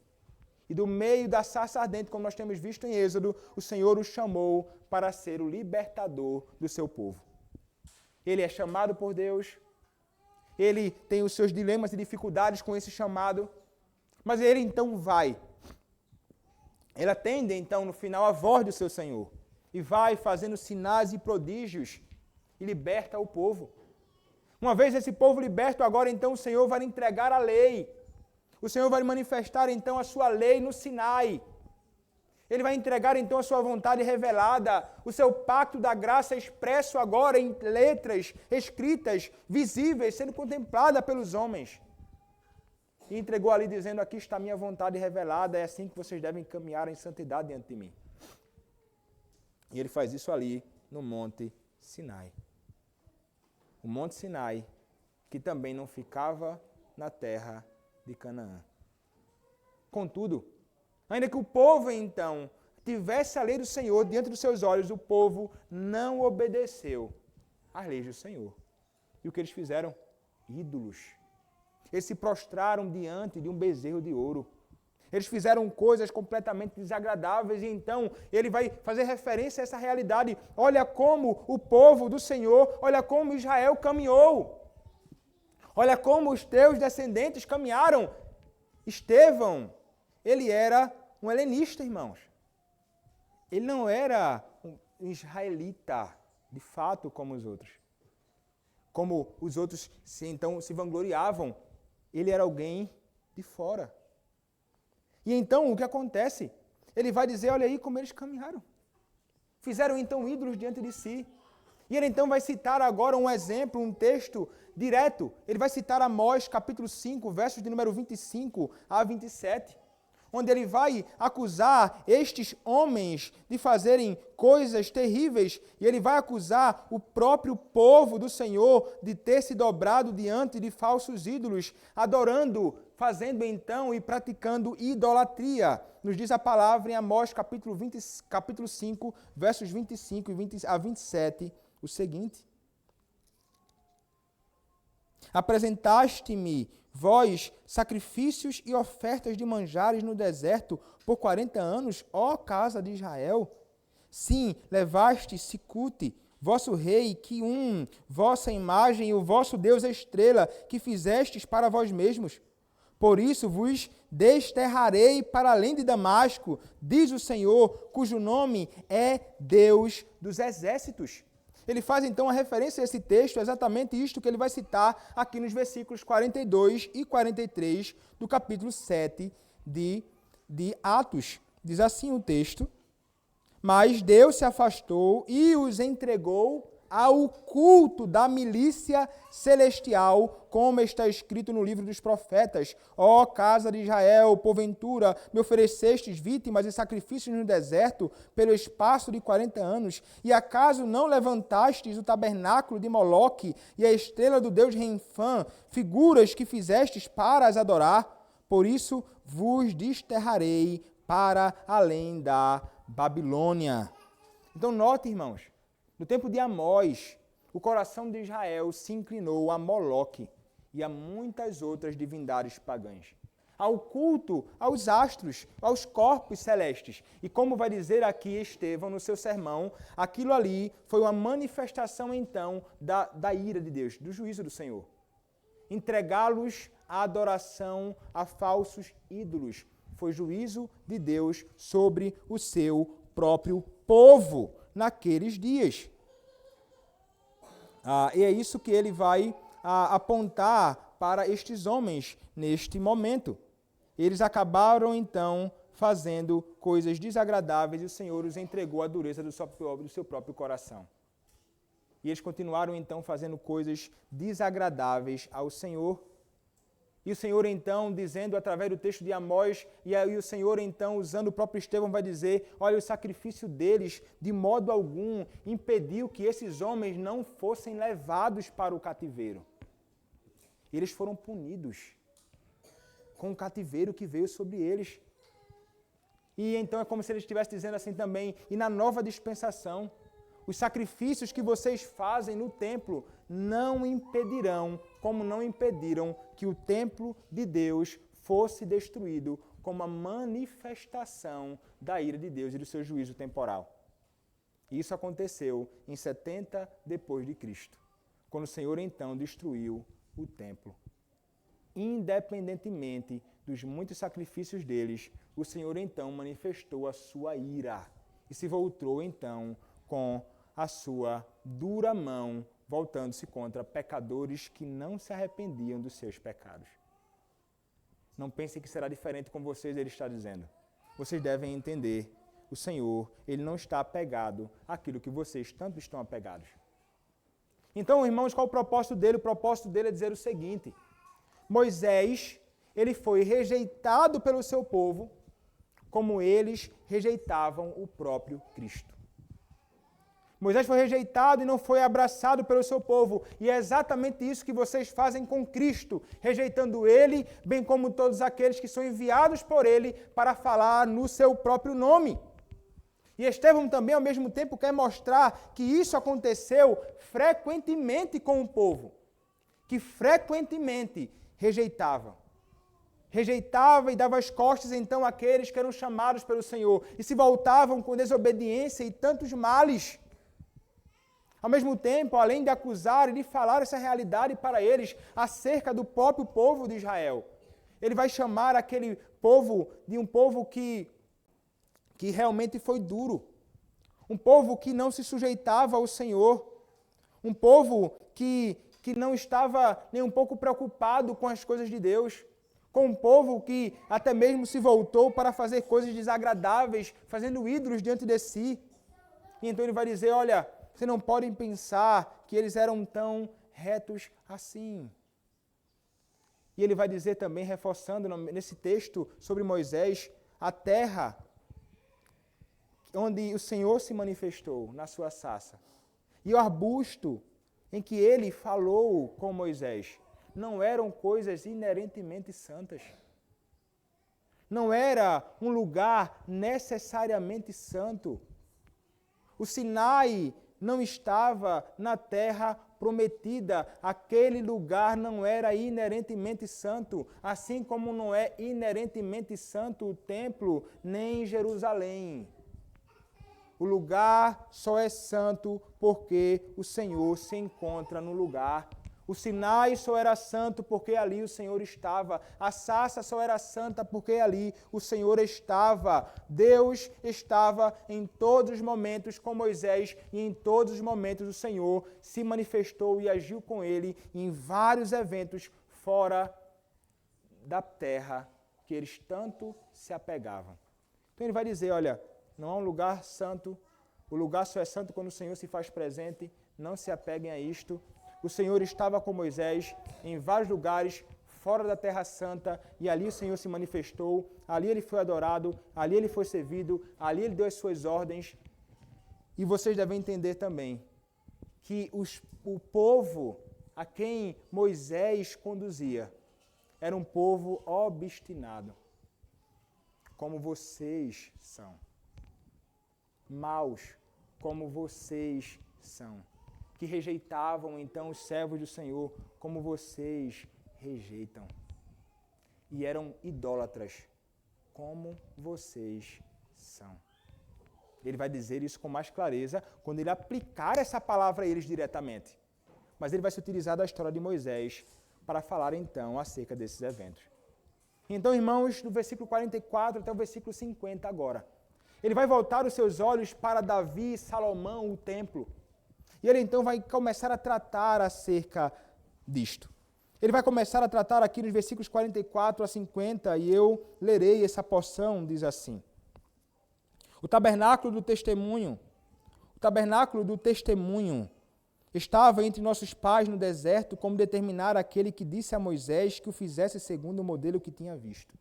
E do meio da sarça ardente, como nós temos visto em Êxodo, o Senhor o chamou para ser o libertador do seu povo. Ele é chamado por Deus, ele tem os seus dilemas e dificuldades com esse chamado, mas ele então vai. Ele atende então no final a voz do seu Senhor e vai fazendo sinais e prodígios e liberta o povo. Uma vez esse povo liberto, agora então o Senhor vai entregar a lei. O Senhor vai manifestar então a sua lei no Sinai. Ele vai entregar então a sua vontade revelada, o seu pacto da graça expresso agora em letras escritas, visíveis, sendo contemplada pelos homens. E entregou ali dizendo: aqui está a minha vontade revelada, é assim que vocês devem caminhar em santidade diante de mim. E ele faz isso ali no Monte Sinai. O Monte Sinai, que também não ficava na terra de Canaã. Contudo, ainda que o povo então tivesse a lei do Senhor diante dos seus olhos, o povo não obedeceu às leis do Senhor. E o que eles fizeram? Ídolos. Eles se prostraram diante de um bezerro de ouro. Eles fizeram coisas completamente desagradáveis e então ele vai fazer referência a essa realidade. Olha como o povo do Senhor, olha como Israel caminhou. Olha como os teus descendentes caminharam. Estevão, ele era um helenista, irmãos. Ele não era um israelita, de fato, como os outros. Como os outros então se vangloriavam. Ele era alguém de fora. E então, o que acontece? Ele vai dizer: olha aí como eles caminharam. Fizeram então ídolos diante de si. E ele então vai citar agora um exemplo, um texto direto. Ele vai citar Amós, capítulo 5, versos de número 25 a 27. Onde ele vai acusar estes homens de fazerem coisas terríveis, e ele vai acusar o próprio povo do Senhor de ter se dobrado diante de falsos ídolos, adorando, fazendo então e praticando idolatria. Nos diz a palavra em Amós capítulo 5, versos 25 a 27, o seguinte: apresentaste-me, vós, sacrifícios e ofertas de manjares no deserto por 40 anos, ó casa de Israel. Sim, levaste Sicute, vosso rei, Quium, vossa imagem e o vosso Deus estrela, que fizestes para vós mesmos. Por isso vos desterrarei para além de Damasco, diz o Senhor, cujo nome é Deus dos exércitos. Ele faz então a referência a esse texto, exatamente isto que ele vai citar aqui nos versículos 42 e 43 do capítulo 7 de Atos. Diz assim o texto: mas Deus se afastou e os entregou ao culto da milícia celestial, como está escrito no livro dos profetas: ó casa de Israel, porventura me oferecestes vítimas e sacrifícios no deserto pelo espaço de 40 anos, e acaso não levantastes o tabernáculo de Moloque e a estrela do Deus Renfã, figuras que fizestes para as adorar? Por isso vos desterrarei para além da Babilônia. Então note, irmãos, no tempo de Amós, o coração de Israel se inclinou a Moloque e a muitas outras divindades pagãs. ao culto aos astros, aos corpos celestes. E como vai dizer aqui Estevão no seu sermão, aquilo ali foi uma manifestação então da ira de Deus, do juízo do Senhor. Entregá-los à adoração a falsos ídolos. Foi juízo de Deus sobre o seu próprio povo naqueles dias. E é isso que ele vai apontar para estes homens neste momento. Eles acabaram, então, fazendo coisas desagradáveis e o Senhor os entregou à dureza do seu próprio coração. E eles continuaram, então, fazendo coisas desagradáveis ao Senhor. E o Senhor, então, dizendo através do texto de Amós, e aí o Senhor, então, usando o próprio Estevão, vai dizer, olha, o sacrifício deles, de modo algum, impediu que esses homens não fossem levados para o cativeiro. Eles foram punidos com o cativeiro que veio sobre eles. E então é como se ele estivesse dizendo assim também, e na nova dispensação, os sacrifícios que vocês fazem no templo não impedirão, como não impediram que o templo de Deus fosse destruído como a manifestação da ira de Deus e do seu juízo temporal. Isso aconteceu em 70 depois de Cristo, quando o Senhor então destruiu o templo. Independentemente dos muitos sacrifícios deles, o Senhor então manifestou a sua ira e se voltou então com a sua dura mão, voltando-se contra pecadores que não se arrependiam dos seus pecados. Não pensem que será diferente com vocês, ele está dizendo. Vocês devem entender, o Senhor, ele não está apegado àquilo que vocês tanto estão apegados. Então, irmãos, qual o propósito dele? O propósito dele é dizer o seguinte: Moisés, ele foi rejeitado pelo seu povo, como eles rejeitavam o próprio Cristo. Moisés foi rejeitado e não foi abraçado pelo seu povo. E é exatamente isso que vocês fazem com Cristo, rejeitando ele, bem como todos aqueles que são enviados por ele para falar no seu próprio nome. E Estevão também, ao mesmo tempo, quer mostrar que isso aconteceu frequentemente com o povo, que frequentemente rejeitava e dava as costas então àqueles que eram chamados pelo Senhor e se voltavam com desobediência e tantos males. Ao mesmo tempo, além de acusar e de falar essa realidade para eles acerca do próprio povo de Israel, ele vai chamar aquele povo de um povo que realmente foi duro, um povo que não se sujeitava ao Senhor, um povo que não estava nem um pouco preocupado com as coisas de Deus, com um povo que até mesmo se voltou para fazer coisas desagradáveis, fazendo ídolos diante de si. E então ele vai dizer, olha, vocês não podem pensar que eles eram tão retos assim. E ele vai dizer também, reforçando nesse texto sobre Moisés, a terra onde o Senhor se manifestou na sua sarça, e o arbusto em que ele falou com Moisés, não eram coisas inerentemente santas. Não era um lugar necessariamente santo. O Sinai não estava na terra prometida. Aquele lugar não era inerentemente santo, assim como não é inerentemente santo o templo, nem Jerusalém. O lugar só é santo porque o Senhor se encontra no lugar. O Sinai só era santo porque ali o Senhor estava. A sarça só era santa porque ali o Senhor estava. Deus estava em todos os momentos com Moisés e em todos os momentos o Senhor se manifestou e agiu com ele em vários eventos fora da terra que eles tanto se apegavam. Então ele vai dizer, olha, não há um lugar santo, o lugar só é santo quando o Senhor se faz presente, não se apeguem a isto. O Senhor estava com Moisés em vários lugares fora da Terra Santa e ali o Senhor se manifestou, ali ele foi adorado, ali ele foi servido, ali ele deu as suas ordens. E vocês devem entender também que o povo a quem Moisés conduzia era um povo obstinado, como vocês são. Maus, como vocês são. Que rejeitavam então os servos do Senhor, como vocês rejeitam. e eram idólatras, como vocês são. Ele vai dizer isso com mais clareza quando ele aplicar essa palavra a eles diretamente. Mas ele vai se utilizar da história de Moisés para falar então acerca desses eventos. Então, irmãos, do versículo 44 até o versículo 50 agora, ele vai voltar os seus olhos para Davi e Salomão, o templo. E ele então vai começar a tratar acerca disto. Ele vai começar a tratar aqui nos versículos 44 a 50, e eu lerei essa porção, diz assim. O tabernáculo do testemunho estava entre nossos pais no deserto, como determinar aquele que disse a Moisés que o fizesse segundo o modelo que tinha visto.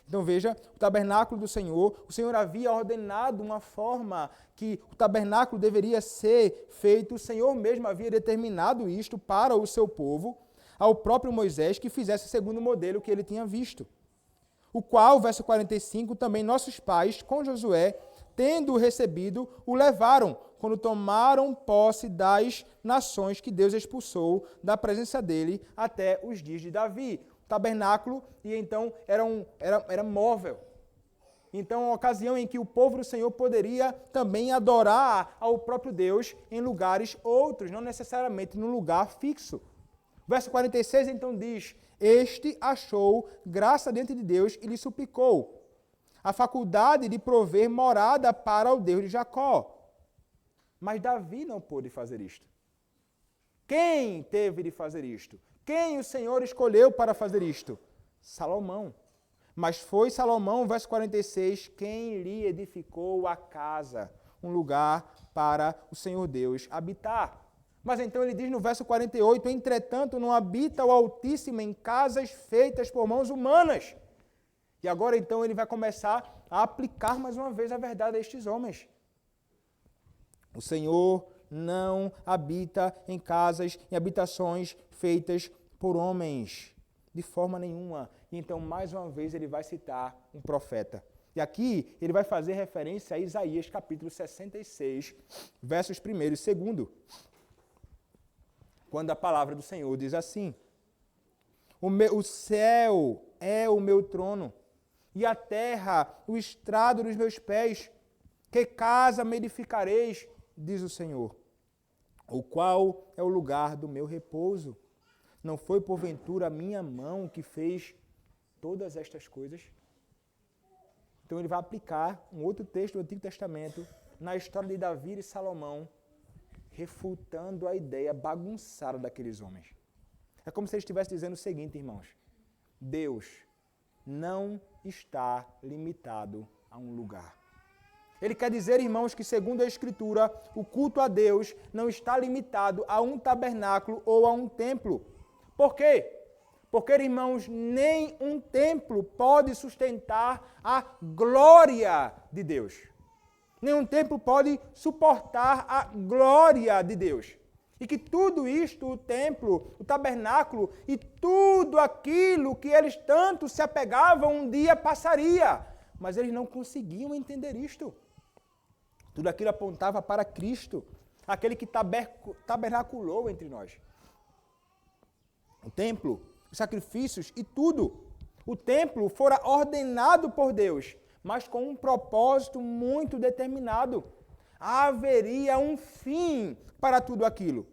Então veja, o tabernáculo do Senhor, o Senhor havia ordenado uma forma que o tabernáculo deveria ser feito, o Senhor mesmo havia determinado isto para o seu povo, ao próprio Moisés que fizesse segundo o modelo que ele tinha visto. O qual, verso 45, também nossos pais, com Josué, tendo-o recebido, o levaram, quando tomaram posse das nações que Deus expulsou da presença dele até os dias de Davi. O tabernáculo, e então, era móvel. Então, uma ocasião em que o povo do Senhor poderia também adorar ao próprio Deus em lugares outros, não necessariamente num lugar fixo. Verso 46, então, diz, este achou graça diante de Deus e lhe suplicou a faculdade de prover morada para o Deus de Jacó. Mas Davi não pôde fazer isto. Quem teve de fazer isto? Quem o Senhor escolheu para fazer isto? Salomão. Mas foi Salomão, verso 46, quem lhe edificou a casa, um lugar para o Senhor Deus habitar. Mas então ele diz no verso 48, entretanto não habita o Altíssimo em casas feitas por mãos humanas. E agora então ele vai começar a aplicar mais uma vez a verdade a estes homens. O Senhor não habita em casas, em habitações feitas por homens, de forma nenhuma. E então, mais uma vez, ele vai citar um profeta. E aqui, ele vai fazer referência a Isaías, capítulo 66, versos 1 e 2, quando a palavra do Senhor diz assim, o céu é o meu trono, e a terra o estrado dos meus pés. Que casa me edificareis, diz o Senhor, o qual é o lugar do meu repouso. Não foi porventura a minha mão que fez todas estas coisas? Então ele vai aplicar um outro texto do Antigo Testamento na história de Davi e Salomão, refutando a ideia bagunçada daqueles homens. É como se ele estivesse dizendo o seguinte, irmãos, Deus não está limitado a um lugar. Ele quer dizer, irmãos, que segundo a Escritura, o culto a Deus não está limitado a um tabernáculo ou a um templo. Por quê? Porque, irmãos, nem um templo pode sustentar a glória de Deus. Nenhum templo pode suportar a glória de Deus. E que tudo isto, o templo, o tabernáculo e tudo aquilo que eles tanto se apegavam, um dia passaria. Mas eles não conseguiam entender isto. Tudo aquilo apontava para Cristo, aquele que tabernaculou entre nós. O templo, os sacrifícios e tudo. O templo fora ordenado por Deus, mas com um propósito muito determinado. Haveria um fim para tudo aquilo.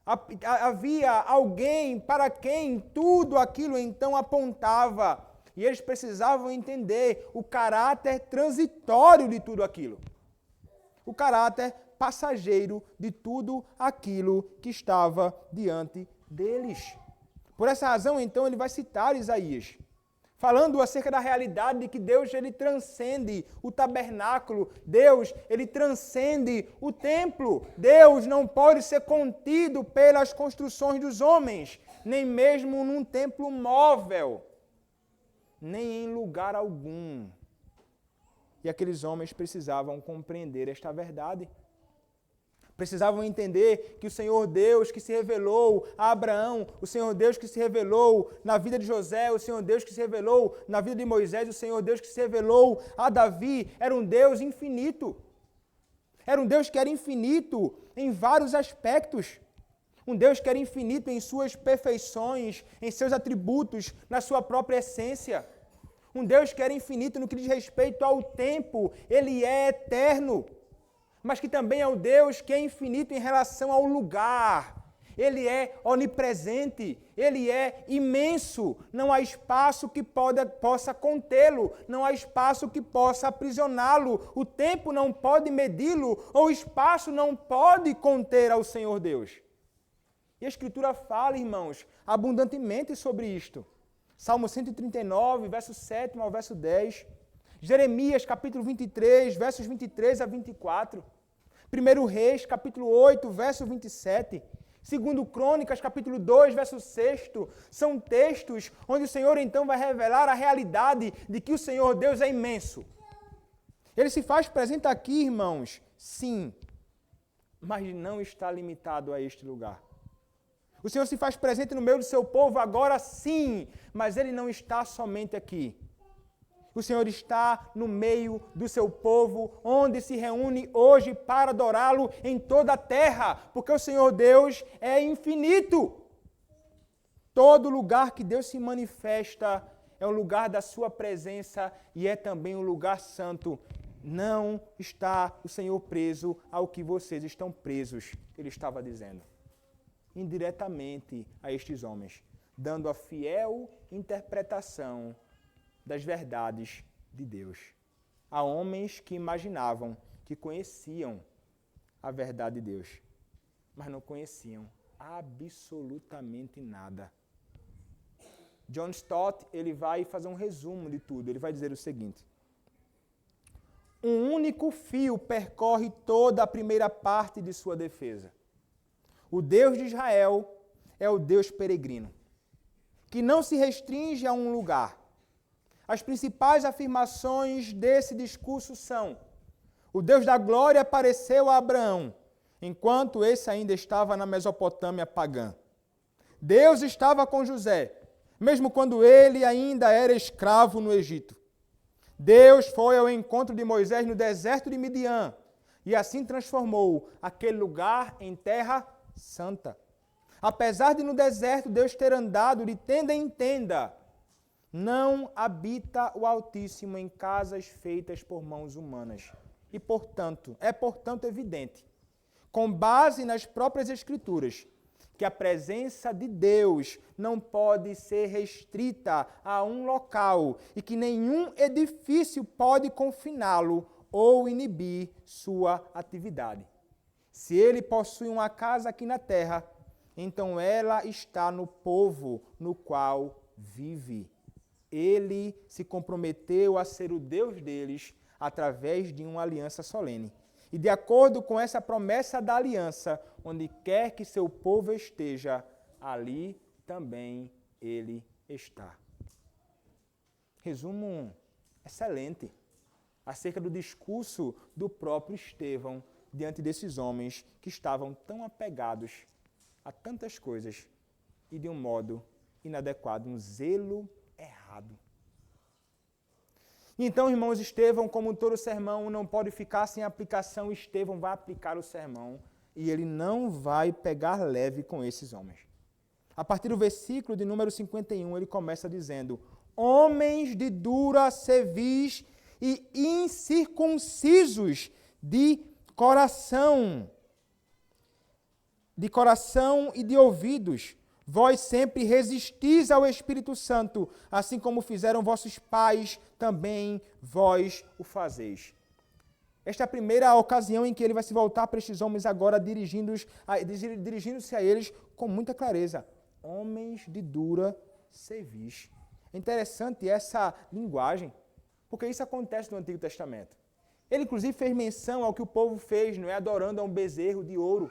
Havia alguém para quem tudo aquilo então apontava. E eles precisavam entender o caráter transitório de tudo aquilo. O caráter passageiro de tudo aquilo que estava diante deles. Por essa razão, então, ele vai citar Isaías, falando acerca da realidade de que Deus ele transcende o tabernáculo, Deus ele transcende o templo. Deus não pode ser contido pelas construções dos homens, nem mesmo num templo móvel, nem em lugar algum. E aqueles homens precisavam compreender esta verdade. Precisavam entender que o Senhor Deus que se revelou a Abraão, o Senhor Deus que se revelou na vida de José, o Senhor Deus que se revelou na vida de Moisés, o Senhor Deus que se revelou a Davi, era um Deus infinito. Era um Deus que era infinito em vários aspectos. Um Deus que era infinito em suas perfeições, em seus atributos, na sua própria essência. Um Deus que era infinito no que diz respeito ao tempo, Ele é eterno. Mas que também é um Deus que é infinito em relação ao lugar. Ele é onipresente, Ele é imenso, não há espaço que possa contê-lo, não há espaço que possa aprisioná-lo, o tempo não pode medi-lo, ou o espaço não pode conter ao Senhor Deus. E a Escritura fala, irmãos, abundantemente sobre isto. Salmo 139, verso 7 ao verso 10, Jeremias capítulo 23, versos 23 a 24, 1 Reis capítulo 8, verso 27, 2 Crônicas, capítulo 2, verso 6, são textos onde o Senhor então vai revelar a realidade de que o Senhor Deus é imenso. Ele se faz presente aqui, irmãos, sim, mas não está limitado a este lugar. O Senhor se faz presente no meio do seu povo agora, sim, mas Ele não está somente aqui. O Senhor está no meio do seu povo, onde se reúne hoje para adorá-lo em toda a terra, porque o Senhor Deus é infinito. Todo lugar que Deus se manifesta é um lugar da sua presença e é também um lugar santo. Não está o Senhor preso ao que vocês estão presos, Ele estava dizendo. Indiretamente a estes homens, dando a fiel interpretação das verdades de Deus. Há homens que imaginavam que conheciam a verdade de Deus, mas não conheciam absolutamente nada. John Stott, ele vai fazer um resumo de tudo. Ele vai dizer o seguinte: um único fio percorre toda a primeira parte de sua defesa. O Deus de Israel é o Deus peregrino, que não se restringe a um lugar. As principais afirmações desse discurso são: o Deus da glória apareceu a Abraão, enquanto esse ainda estava na Mesopotâmia pagã. Deus estava com José, mesmo quando ele ainda era escravo no Egito. Deus foi ao encontro de Moisés no deserto de Midian, e assim transformou aquele lugar em terra santa. Apesar de no deserto Deus ter andado de tenda em tenda, não habita o Altíssimo em casas feitas por mãos humanas. E, portanto, é evidente, com base nas próprias Escrituras, que a presença de Deus não pode ser restrita a um local e que nenhum edifício pode confiná-lo ou inibir sua atividade. Se ele possui uma casa aqui na terra, então ela está no povo no qual vive. Ele se comprometeu a ser o Deus deles através de uma aliança solene. E de acordo com essa promessa da aliança, onde quer que seu povo esteja, ali também ele está. Resumo excelente acerca do discurso do próprio Estevão diante desses homens que estavam tão apegados a tantas coisas e de um modo inadequado, um zelo errado. Então, irmãos, Estevão, como todo sermão, não pode ficar sem aplicação. Estevão vai aplicar o sermão e ele não vai pegar leve com esses homens. A partir do versículo de número 51, ele começa dizendo: homens de dura cerviz e incircuncisos de coração e de ouvidos, vós sempre resistis ao Espírito Santo, assim como fizeram vossos pais, também vós o fazeis. Esta é a primeira ocasião em que ele vai se voltar para estes homens agora, dirigindo-se a eles com muita clareza. Homens de dura cerviz. É interessante essa linguagem, porque isso acontece no Antigo Testamento. Ele, inclusive, fez menção ao que o povo fez, não é? Adorando a um bezerro de ouro.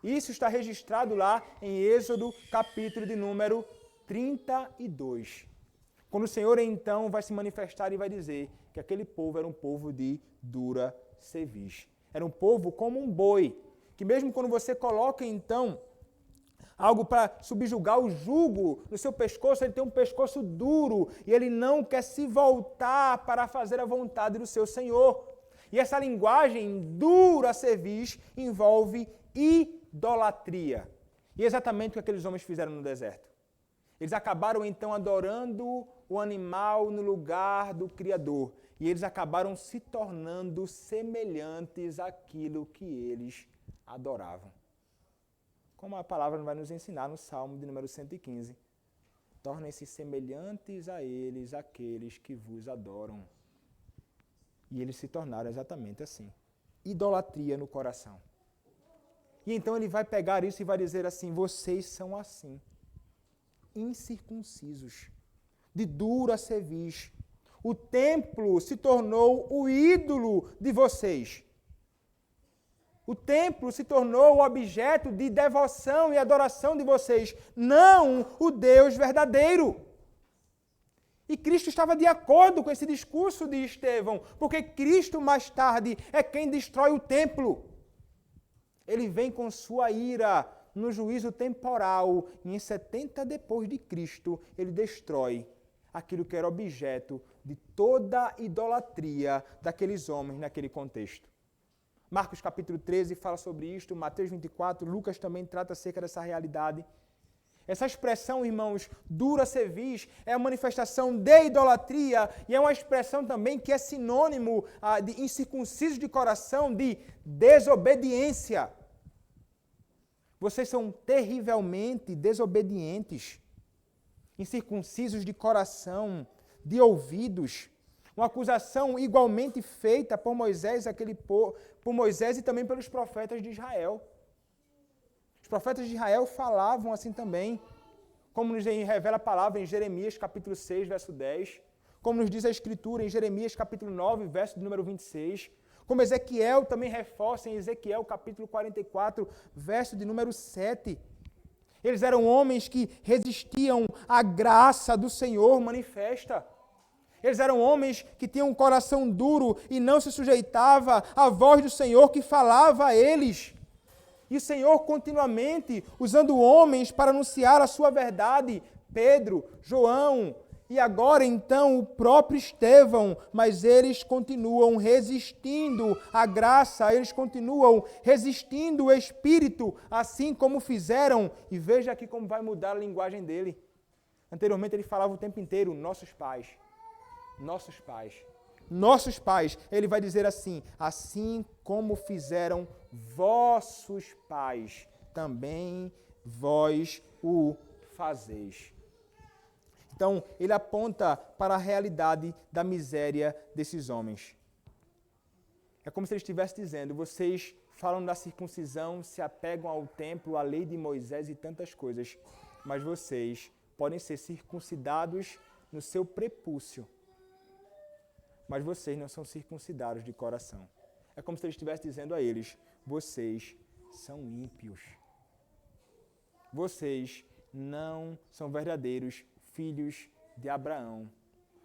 Isso está registrado lá em Êxodo, capítulo de número 32. Quando o Senhor, então, vai se manifestar e vai dizer que aquele povo era um povo de dura cerviz. Era um povo como um boi, que mesmo quando você coloca, então, algo para subjugar o jugo no seu pescoço, ele tem um pescoço duro e ele não quer se voltar para fazer a vontade do seu Senhor. E essa linguagem dura cerviz envolve idolatria. E exatamente o que aqueles homens fizeram no deserto. Eles acabaram então adorando o animal no lugar do Criador. E eles acabaram se tornando semelhantes àquilo que eles adoravam. Como a palavra vai nos ensinar no Salmo de número 115. Tornem-se semelhantes a eles, aqueles que vos adoram. E eles se tornaram exatamente assim. Idolatria no coração. E então ele vai pegar isso e vai dizer assim, vocês são assim, incircuncisos, de dura cerviz. O templo se tornou o ídolo de vocês. O templo se tornou o objeto de devoção e adoração de vocês, não o Deus verdadeiro. E Cristo estava de acordo com esse discurso de Estevão, porque Cristo mais tarde é quem destrói o templo. Ele vem com sua ira no juízo temporal e em 70 depois de Cristo ele destrói aquilo que era objeto de toda a idolatria daqueles homens naquele contexto. Marcos capítulo 13 fala sobre isto, Mateus 24, Lucas também trata acerca dessa realidade. Essa expressão, irmãos, dura cerviz, é a manifestação de idolatria e é uma expressão também que é sinônimo de incircuncisos de coração, de desobediência. Vocês são terrivelmente desobedientes, incircuncisos de coração, de ouvidos. Uma acusação igualmente feita por Moisés, por Moisés e também pelos profetas de Israel. Os profetas de Israel falavam assim também, como nos revela a palavra em Jeremias capítulo 6, verso 10, como nos diz a Escritura em Jeremias capítulo 9, verso número 26, como Ezequiel também reforça em Ezequiel capítulo 44, verso de número 7. Eles eram homens que resistiam à graça do Senhor manifesta. Eles eram homens que tinham um coração duro e não se sujeitava à voz do Senhor que falava a eles. E o Senhor continuamente usando homens para anunciar a sua verdade, Pedro, João e agora então o próprio Estevão, mas eles continuam resistindo à graça, eles continuam resistindo o Espírito, assim como fizeram, e veja aqui como vai mudar a linguagem dele. Anteriormente ele falava o tempo inteiro, nossos pais, nossos pais. Nossos pais, ele vai dizer assim, assim como fizeram vossos pais, também vós o fazeis. Então, ele aponta para a realidade da miséria desses homens. É como se ele estivesse dizendo, vocês falam da circuncisão, se apegam ao templo, à lei de Moisés e tantas coisas, mas vocês podem ser circuncidados no seu prepúcio, mas vocês não são circuncidados de coração. É como se ele estivesse dizendo a eles, vocês são ímpios. Vocês não são verdadeiros filhos de Abraão.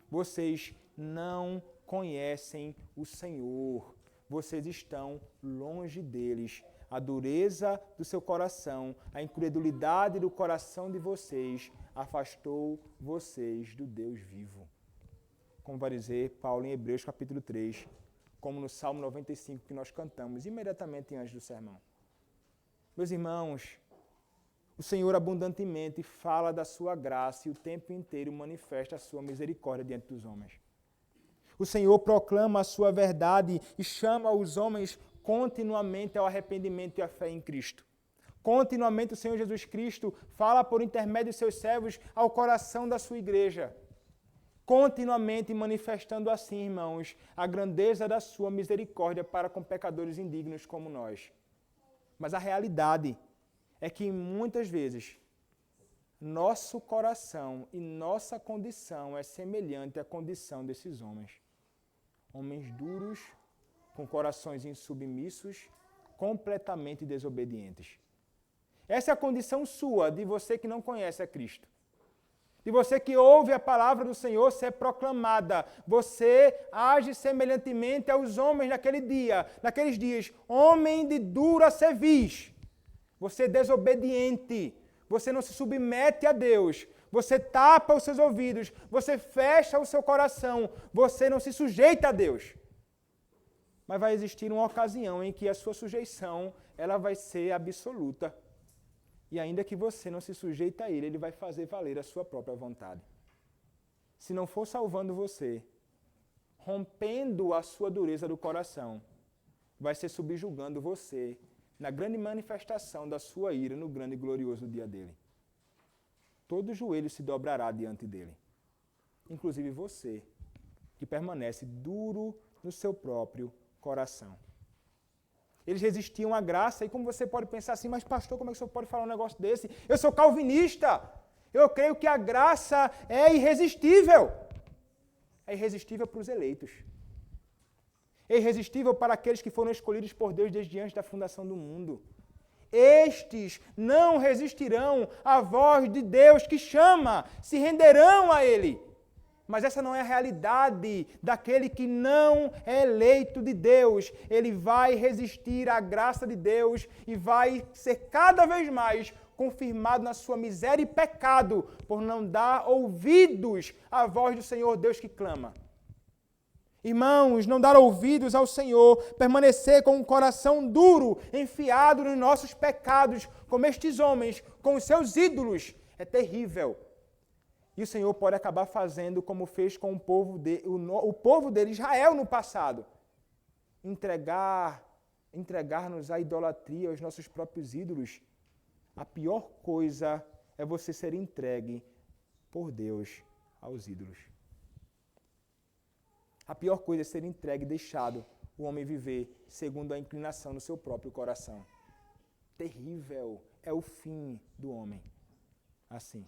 Vocês não conhecem o Senhor. Vocês estão longe deles. A dureza do seu coração, a incredulidade do coração de vocês afastou vocês do Deus vivo. Como vai dizer Paulo em Hebreus capítulo 3, como no Salmo 95 que nós cantamos imediatamente antes do sermão. Meus irmãos, o Senhor abundantemente fala da sua graça e o tempo inteiro manifesta a sua misericórdia diante dos homens. O Senhor proclama a sua verdade e chama os homens continuamente ao arrependimento e à fé em Cristo. Continuamente o Senhor Jesus Cristo fala por intermédio de seus servos ao coração da sua igreja. Continuamente manifestando assim, irmãos, a grandeza da sua misericórdia para com pecadores indignos como nós. Mas a realidade é que muitas vezes nosso coração e nossa condição é semelhante à condição desses homens. Homens duros, com corações insubmissos, completamente desobedientes. Essa é a condição sua, de você que não conhece a Cristo. De você que ouve a palavra do Senhor ser proclamada. Você age semelhantemente aos homens naqueles dias. Homem de dura cerviz. Você é desobediente. Você não se submete a Deus. Você tapa os seus ouvidos. Você fecha o seu coração. Você não se sujeita a Deus. Mas vai existir uma ocasião em que a sua sujeição ela vai ser absoluta. E ainda que você não se sujeite a ele, ele vai fazer valer a sua própria vontade. Se não for salvando você, rompendo a sua dureza do coração, vai ser subjugando você na grande manifestação da sua ira no grande e glorioso dia dele. Todo joelho se dobrará diante dele, inclusive você, que permanece duro no seu próprio coração. Eles resistiam à graça, e como você pode pensar assim, mas pastor, como é que o senhor pode falar um negócio desse? Eu sou calvinista, eu creio que a graça é irresistível. É irresistível para os eleitos. É irresistível para aqueles que foram escolhidos por Deus desde antes da fundação do mundo. Estes não resistirão à voz de Deus que chama, se renderão a Ele. Mas essa não é a realidade daquele que não é eleito de Deus. Ele vai resistir à graça de Deus e vai ser cada vez mais confirmado na sua miséria e pecado por não dar ouvidos à voz do Senhor Deus que clama. Irmãos, não dar ouvidos ao Senhor, permanecer com um coração duro, enfiado nos nossos pecados, como estes homens, com os seus ídolos, é terrível. E o Senhor pode acabar fazendo como fez com o povo dele, Israel, no passado. Entregar-nos à idolatria, aos nossos próprios ídolos. A pior coisa é você ser entregue por Deus aos ídolos. A pior coisa é ser entregue e deixado o homem viver segundo a inclinação do seu próprio coração. Terrível é o fim do homem. Assim.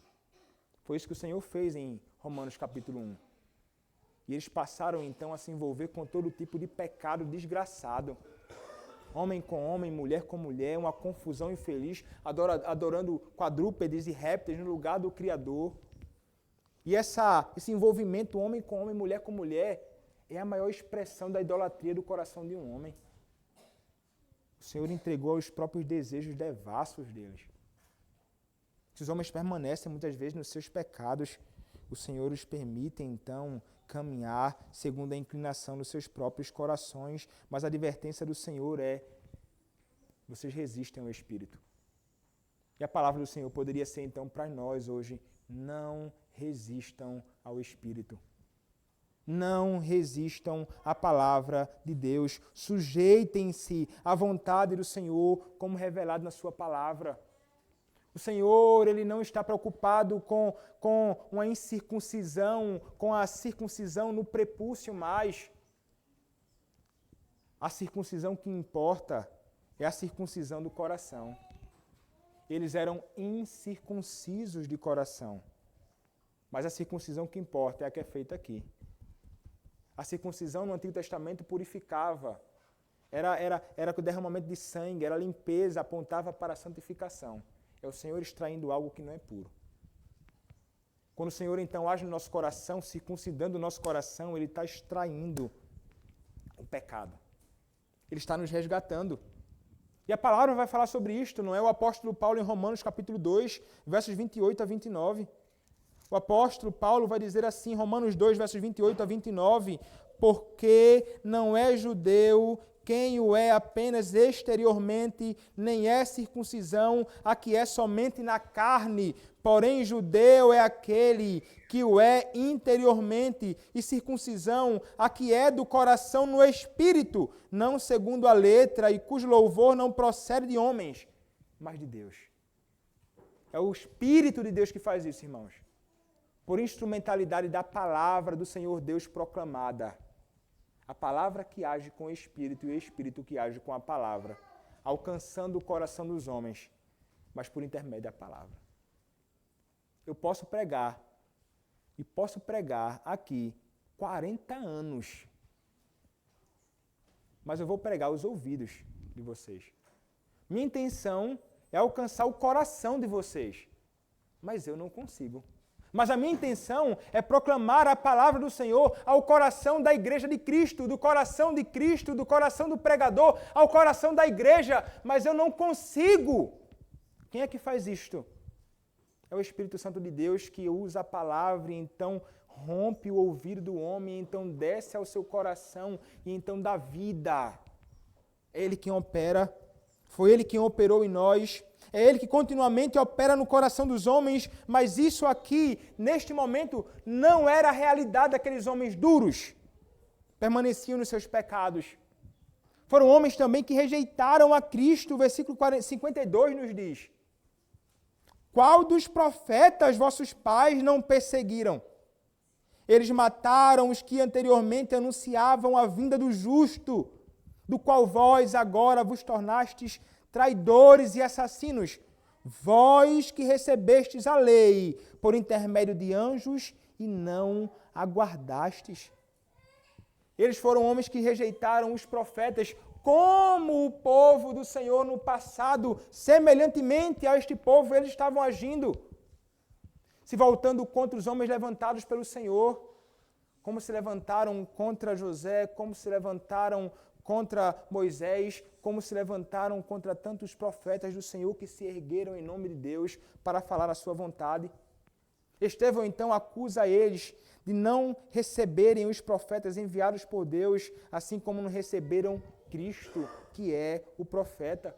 Foi isso que o Senhor fez em Romanos capítulo 1. E eles passaram então a se envolver com todo tipo de pecado desgraçado. Homem com homem, mulher com mulher, uma confusão infeliz, adorando quadrúpedes e répteis no lugar do Criador. E esse envolvimento homem com homem, mulher com mulher, é a maior expressão da idolatria do coração de um homem. O Senhor entregou aos próprios desejos devassos deles. Esses homens permanecem muitas vezes nos seus pecados. O Senhor os permite, então, caminhar segundo a inclinação dos seus próprios corações. Mas a advertência do Senhor é: vocês resistem ao Espírito. E a palavra do Senhor poderia ser, então, para nós hoje: não resistam ao Espírito. Não resistam à palavra de Deus. Sujeitem-se à vontade do Senhor, como revelado na sua palavra. O Senhor, Ele não está preocupado com uma incircuncisão, com a circuncisão no prepúcio mais. A circuncisão que importa é a circuncisão do coração. Eles eram incircuncisos de coração. Mas a circuncisão que importa é a que é feita aqui. A circuncisão no Antigo Testamento purificava. Era o derramamento de sangue, era a limpeza, apontava para a santificação. É o Senhor extraindo algo que não é puro. Quando o Senhor então age no nosso coração, circuncidando o nosso coração, Ele está extraindo o pecado. Ele está nos resgatando. E a palavra vai falar sobre isto, não é? O apóstolo Paulo em Romanos capítulo 2, versos 28 a 29. O apóstolo Paulo vai dizer assim, Romanos 2, versos 28 a 29, porque não é judeu quem o é apenas exteriormente, nem é circuncisão a que é somente na carne, porém judeu é aquele que o é interiormente, e circuncisão a que é do coração no espírito, não segundo a letra, e cujo louvor não procede de homens, mas de Deus. É o Espírito de Deus que faz isso, irmãos. Por instrumentalidade da palavra do Senhor Deus proclamada. A palavra que age com o Espírito e o Espírito que age com a palavra, alcançando o coração dos homens, mas por intermédio da palavra. Eu posso pregar aqui 40 anos, mas eu vou pregar os ouvidos de vocês. Minha intenção é alcançar o coração de vocês, mas eu não consigo. Mas a minha intenção é proclamar a palavra do Senhor ao coração da igreja de Cristo, do coração do pregador, ao coração da igreja, mas eu não consigo. Quem é que faz isto? É o Espírito Santo de Deus que usa a palavra e então rompe o ouvido do homem, e então desce ao seu coração e então dá vida. É Ele quem opera Foi Ele quem operou em nós. É Ele que continuamente opera no coração dos homens, mas isso aqui, neste momento, não era a realidade daqueles homens duros. Permaneciam nos seus pecados. Foram homens também que rejeitaram a Cristo. O versículo 52 nos diz: qual dos profetas vossos pais não perseguiram? Eles mataram os que anteriormente anunciavam a vinda do justo, do qual vós agora vos tornastes traidores e assassinos, vós que recebestes a lei por intermédio de anjos e não aguardastes. Eles foram homens que rejeitaram os profetas, como o povo do Senhor no passado, semelhantemente a este povo, eles estavam agindo, se voltando contra os homens levantados pelo Senhor, como se levantaram contra José, como se levantaram contra Moisés, como se levantaram contra tantos profetas do Senhor que se ergueram em nome de Deus para falar a sua vontade. Estevão então acusa eles de não receberem os profetas enviados por Deus, assim como não receberam Cristo, que é o profeta.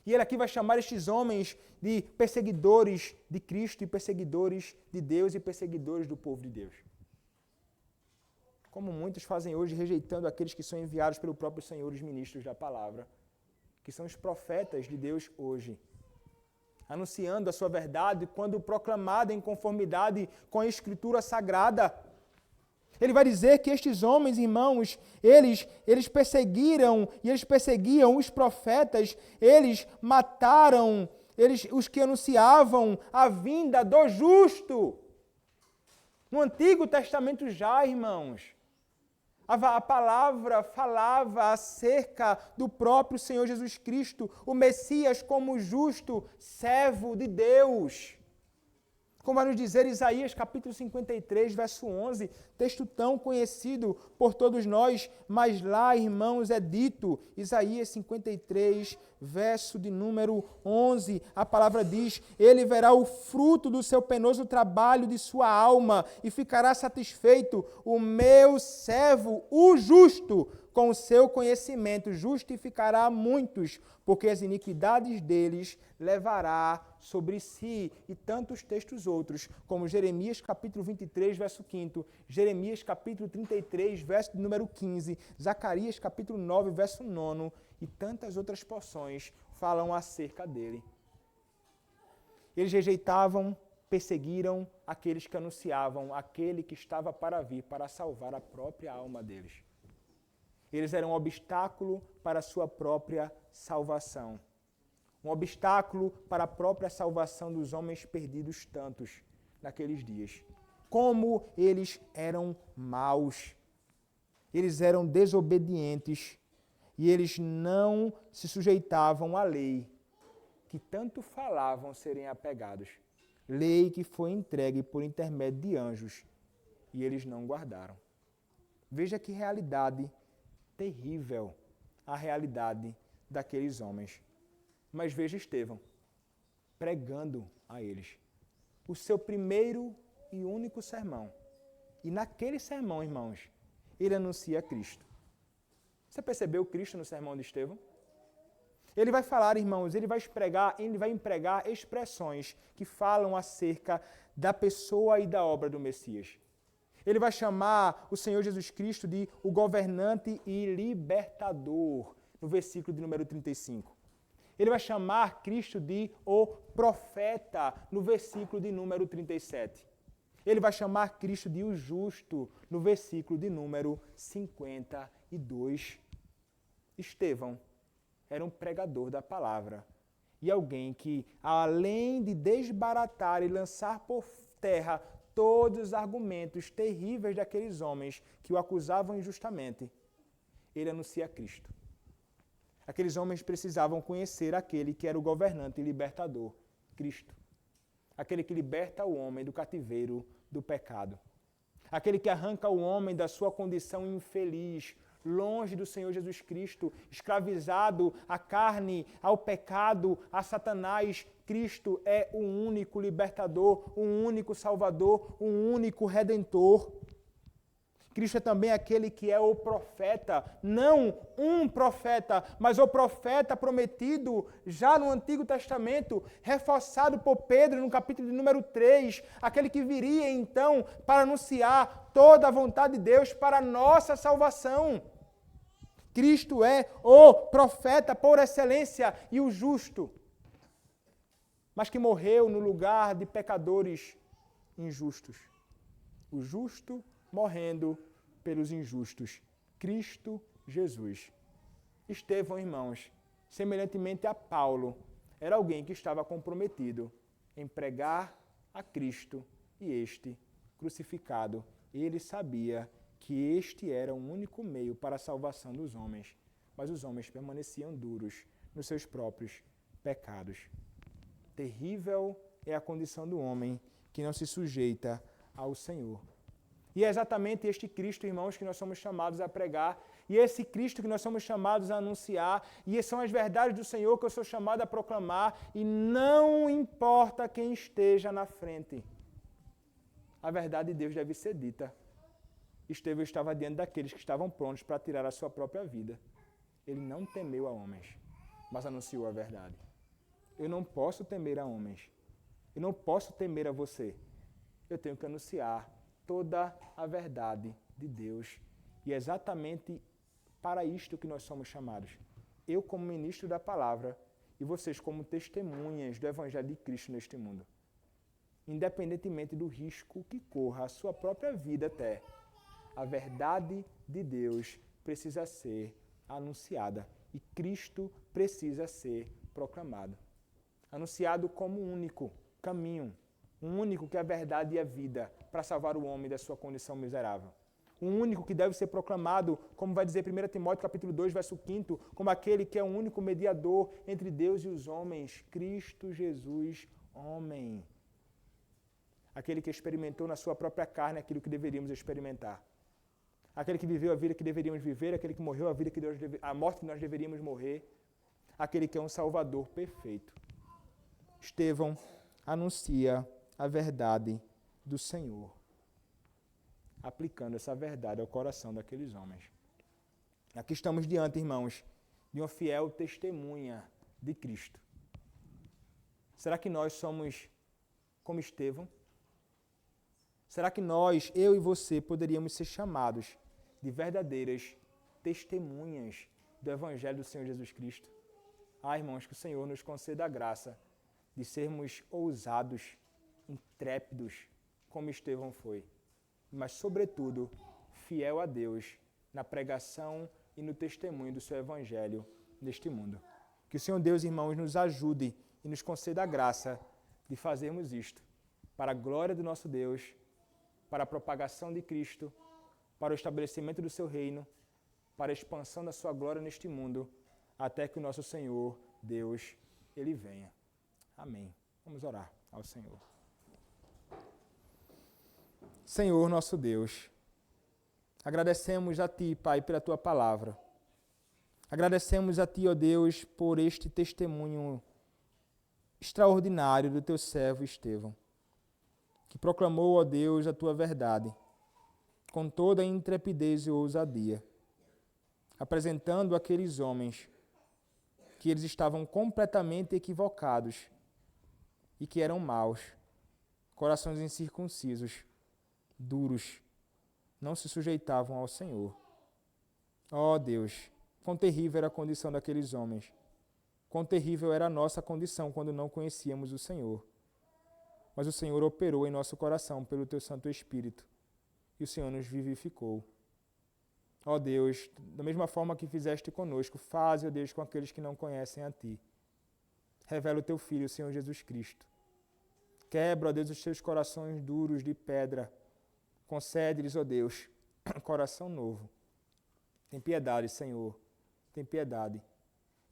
E ele aqui vai chamar estes homens de perseguidores de Cristo e perseguidores de Deus e perseguidores do povo de Deus. Como muitos fazem hoje, rejeitando aqueles que são enviados pelo próprio Senhor, os ministros da palavra, que são os profetas de Deus hoje, anunciando a sua verdade quando proclamada em conformidade com a Escritura Sagrada. Ele vai dizer que estes homens, irmãos, eles perseguiram e eles perseguiam os profetas, eles mataram os que anunciavam a vinda do justo. No Antigo Testamento já, irmãos, a palavra falava acerca do próprio Senhor Jesus Cristo, o Messias como justo servo de Deus. Como vai nos dizer Isaías capítulo 53, verso 11, texto tão conhecido por todos nós, mas lá, irmãos, é dito, Isaías 53, verso de número 11, a palavra diz: ele verá o fruto do seu penoso trabalho de sua alma e ficará satisfeito, o meu servo, o justo, com o seu conhecimento justificará muitos, porque as iniquidades deles levará sobre si. E tantos textos outros, como Jeremias capítulo 23, verso 5, Jeremias capítulo 33, verso número 15, Zacarias capítulo 9, verso 9, e tantas outras porções falam acerca dele. Eles rejeitavam, perseguiram aqueles que anunciavam aquele que estava para vir para salvar a própria alma deles. Eles eram um obstáculo para a sua própria salvação. Um obstáculo para a própria salvação dos homens perdidos tantos naqueles dias. Como eles eram maus. Eles eram desobedientes e eles não se sujeitavam à lei que tanto falavam serem apegados. Lei que foi entregue por intermédio de anjos e eles não guardaram. Veja que realidade terrível a realidade daqueles homens. Mas veja Estevão pregando a eles o seu primeiro e único sermão. E naquele sermão, irmãos, ele anuncia Cristo. Você percebeu Cristo no sermão de Estevão? Ele vai falar, irmãos, ele vai empregar expressões que falam acerca da pessoa e da obra do Messias. Ele vai chamar o Senhor Jesus Cristo de o governante e libertador, no versículo de número 35. Ele vai chamar Cristo de o profeta, no versículo de número 37. Ele vai chamar Cristo de o justo, no versículo de número 52. Estevão era um pregador da palavra e alguém que, além de desbaratar e lançar por terra todos os argumentos terríveis daqueles homens que o acusavam injustamente, ele anuncia Cristo. Aqueles homens precisavam conhecer aquele que era o governante e libertador, Cristo. Aquele que liberta o homem do cativeiro do pecado. Aquele que arranca o homem da sua condição infeliz, longe do Senhor Jesus Cristo, escravizado à carne, ao pecado, a Satanás. Cristo é o único libertador, o único salvador, o único redentor. Cristo é também aquele que é o profeta, não um profeta, mas o profeta prometido já no Antigo Testamento, reforçado por Pedro no capítulo de número 3, aquele que viria então para anunciar toda a vontade de Deus para a nossa salvação. Cristo é o profeta por excelência e o justo, mas que morreu no lugar de pecadores injustos. O justo morrendo pelos injustos. Cristo Jesus. Estevão, irmãos, semelhantemente a Paulo, era alguém que estava comprometido em pregar a Cristo e este crucificado. Ele sabia que este era o único meio para a salvação dos homens, mas os homens permaneciam duros nos seus próprios pecados. Terrível é a condição do homem que não se sujeita ao Senhor. E é exatamente este Cristo, irmãos, que nós somos chamados a pregar, e esse Cristo que nós somos chamados a anunciar, e são as verdades do Senhor que eu sou chamado a proclamar, e não importa quem esteja na frente. A verdade de Deus deve ser dita. Estevão estava diante daqueles que estavam prontos para tirar a sua própria vida. Ele não temeu a homens, mas anunciou a verdade. Eu não posso temer a homens. Eu não posso temer a você. Eu tenho que anunciar toda a verdade de Deus. E é exatamente para isto que nós somos chamados. Eu como ministro da palavra e vocês como testemunhas do Evangelho de Cristo neste mundo. Independentemente do risco que corra a sua própria vida até, a verdade de Deus precisa ser anunciada e Cristo precisa ser proclamado. Anunciado como um único caminho, um único que é a verdade e a vida para salvar o homem da sua condição miserável. Um único que deve ser proclamado, como vai dizer 1 Timóteo capítulo 2, verso 5, como aquele que é o único mediador entre Deus e os homens, Cristo Jesus, homem. Aquele que experimentou na sua própria carne aquilo que deveríamos experimentar. Aquele que viveu a vida que deveríamos viver, aquele que morreu a morte que nós deveríamos morrer, aquele que é um Salvador perfeito. Estevão anuncia a verdade do Senhor, aplicando essa verdade ao coração daqueles homens. Aqui estamos diante, irmãos, de uma fiel testemunha de Cristo. Será que nós somos como Estevão? Será que nós, eu e você, poderíamos ser chamados de verdadeiras testemunhas do Evangelho do Senhor Jesus Cristo? Irmãos, que o Senhor nos conceda a graça de sermos ousados, intrépidos, como Estevão foi, mas, sobretudo, fiel a Deus na pregação e no testemunho do seu Evangelho neste mundo. Que o Senhor Deus, irmãos, nos ajude e nos conceda a graça de fazermos isto, para a glória do nosso Deus, para a propagação de Cristo, para o estabelecimento do seu reino, para a expansão da sua glória neste mundo, até que o nosso Senhor, Deus, Ele venha. Amém. Vamos orar ao Senhor. Senhor, nosso Deus, agradecemos a Ti, Pai, pela Tua palavra. Agradecemos a Ti, ó Deus, por este testemunho extraordinário do Teu servo Estevão, que proclamou, ó Deus, a Tua verdade, com toda a intrepidez e ousadia, apresentando àqueles homens que eles estavam completamente equivocados e que eram maus, corações incircuncisos, duros, não se sujeitavam ao Senhor. Ó Deus, quão terrível era a condição daqueles homens, quão terrível era a nossa condição quando não conhecíamos o Senhor. Mas o Senhor operou em nosso coração pelo Teu Santo Espírito e o Senhor nos vivificou. Ó Deus, da mesma forma que fizeste conosco, faze, ó Deus, com aqueles que não conhecem a Ti. Revela o Teu Filho, o Senhor Jesus Cristo. Quebra, ó Deus, os seus corações duros de pedra. Concede-lhes, ó Deus, um coração novo. Tem piedade, Senhor. Tem piedade.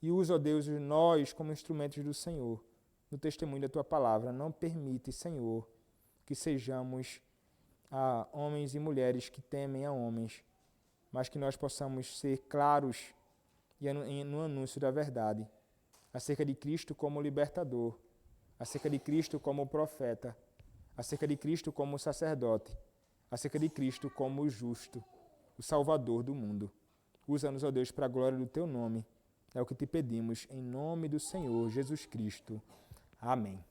E usa, ó Deus, nós como instrumentos do Senhor, no testemunho da Tua palavra. Não permite, Senhor, que sejamos homens e mulheres que temem a homens, mas que nós possamos ser claros no anúncio da verdade, acerca de Cristo como libertador, acerca de Cristo como profeta, acerca de Cristo como sacerdote, acerca de Cristo como justo, o Salvador do mundo. Usa-nos, ó Deus, para a glória do teu nome. É o que te pedimos, em nome do Senhor Jesus Cristo. Amém.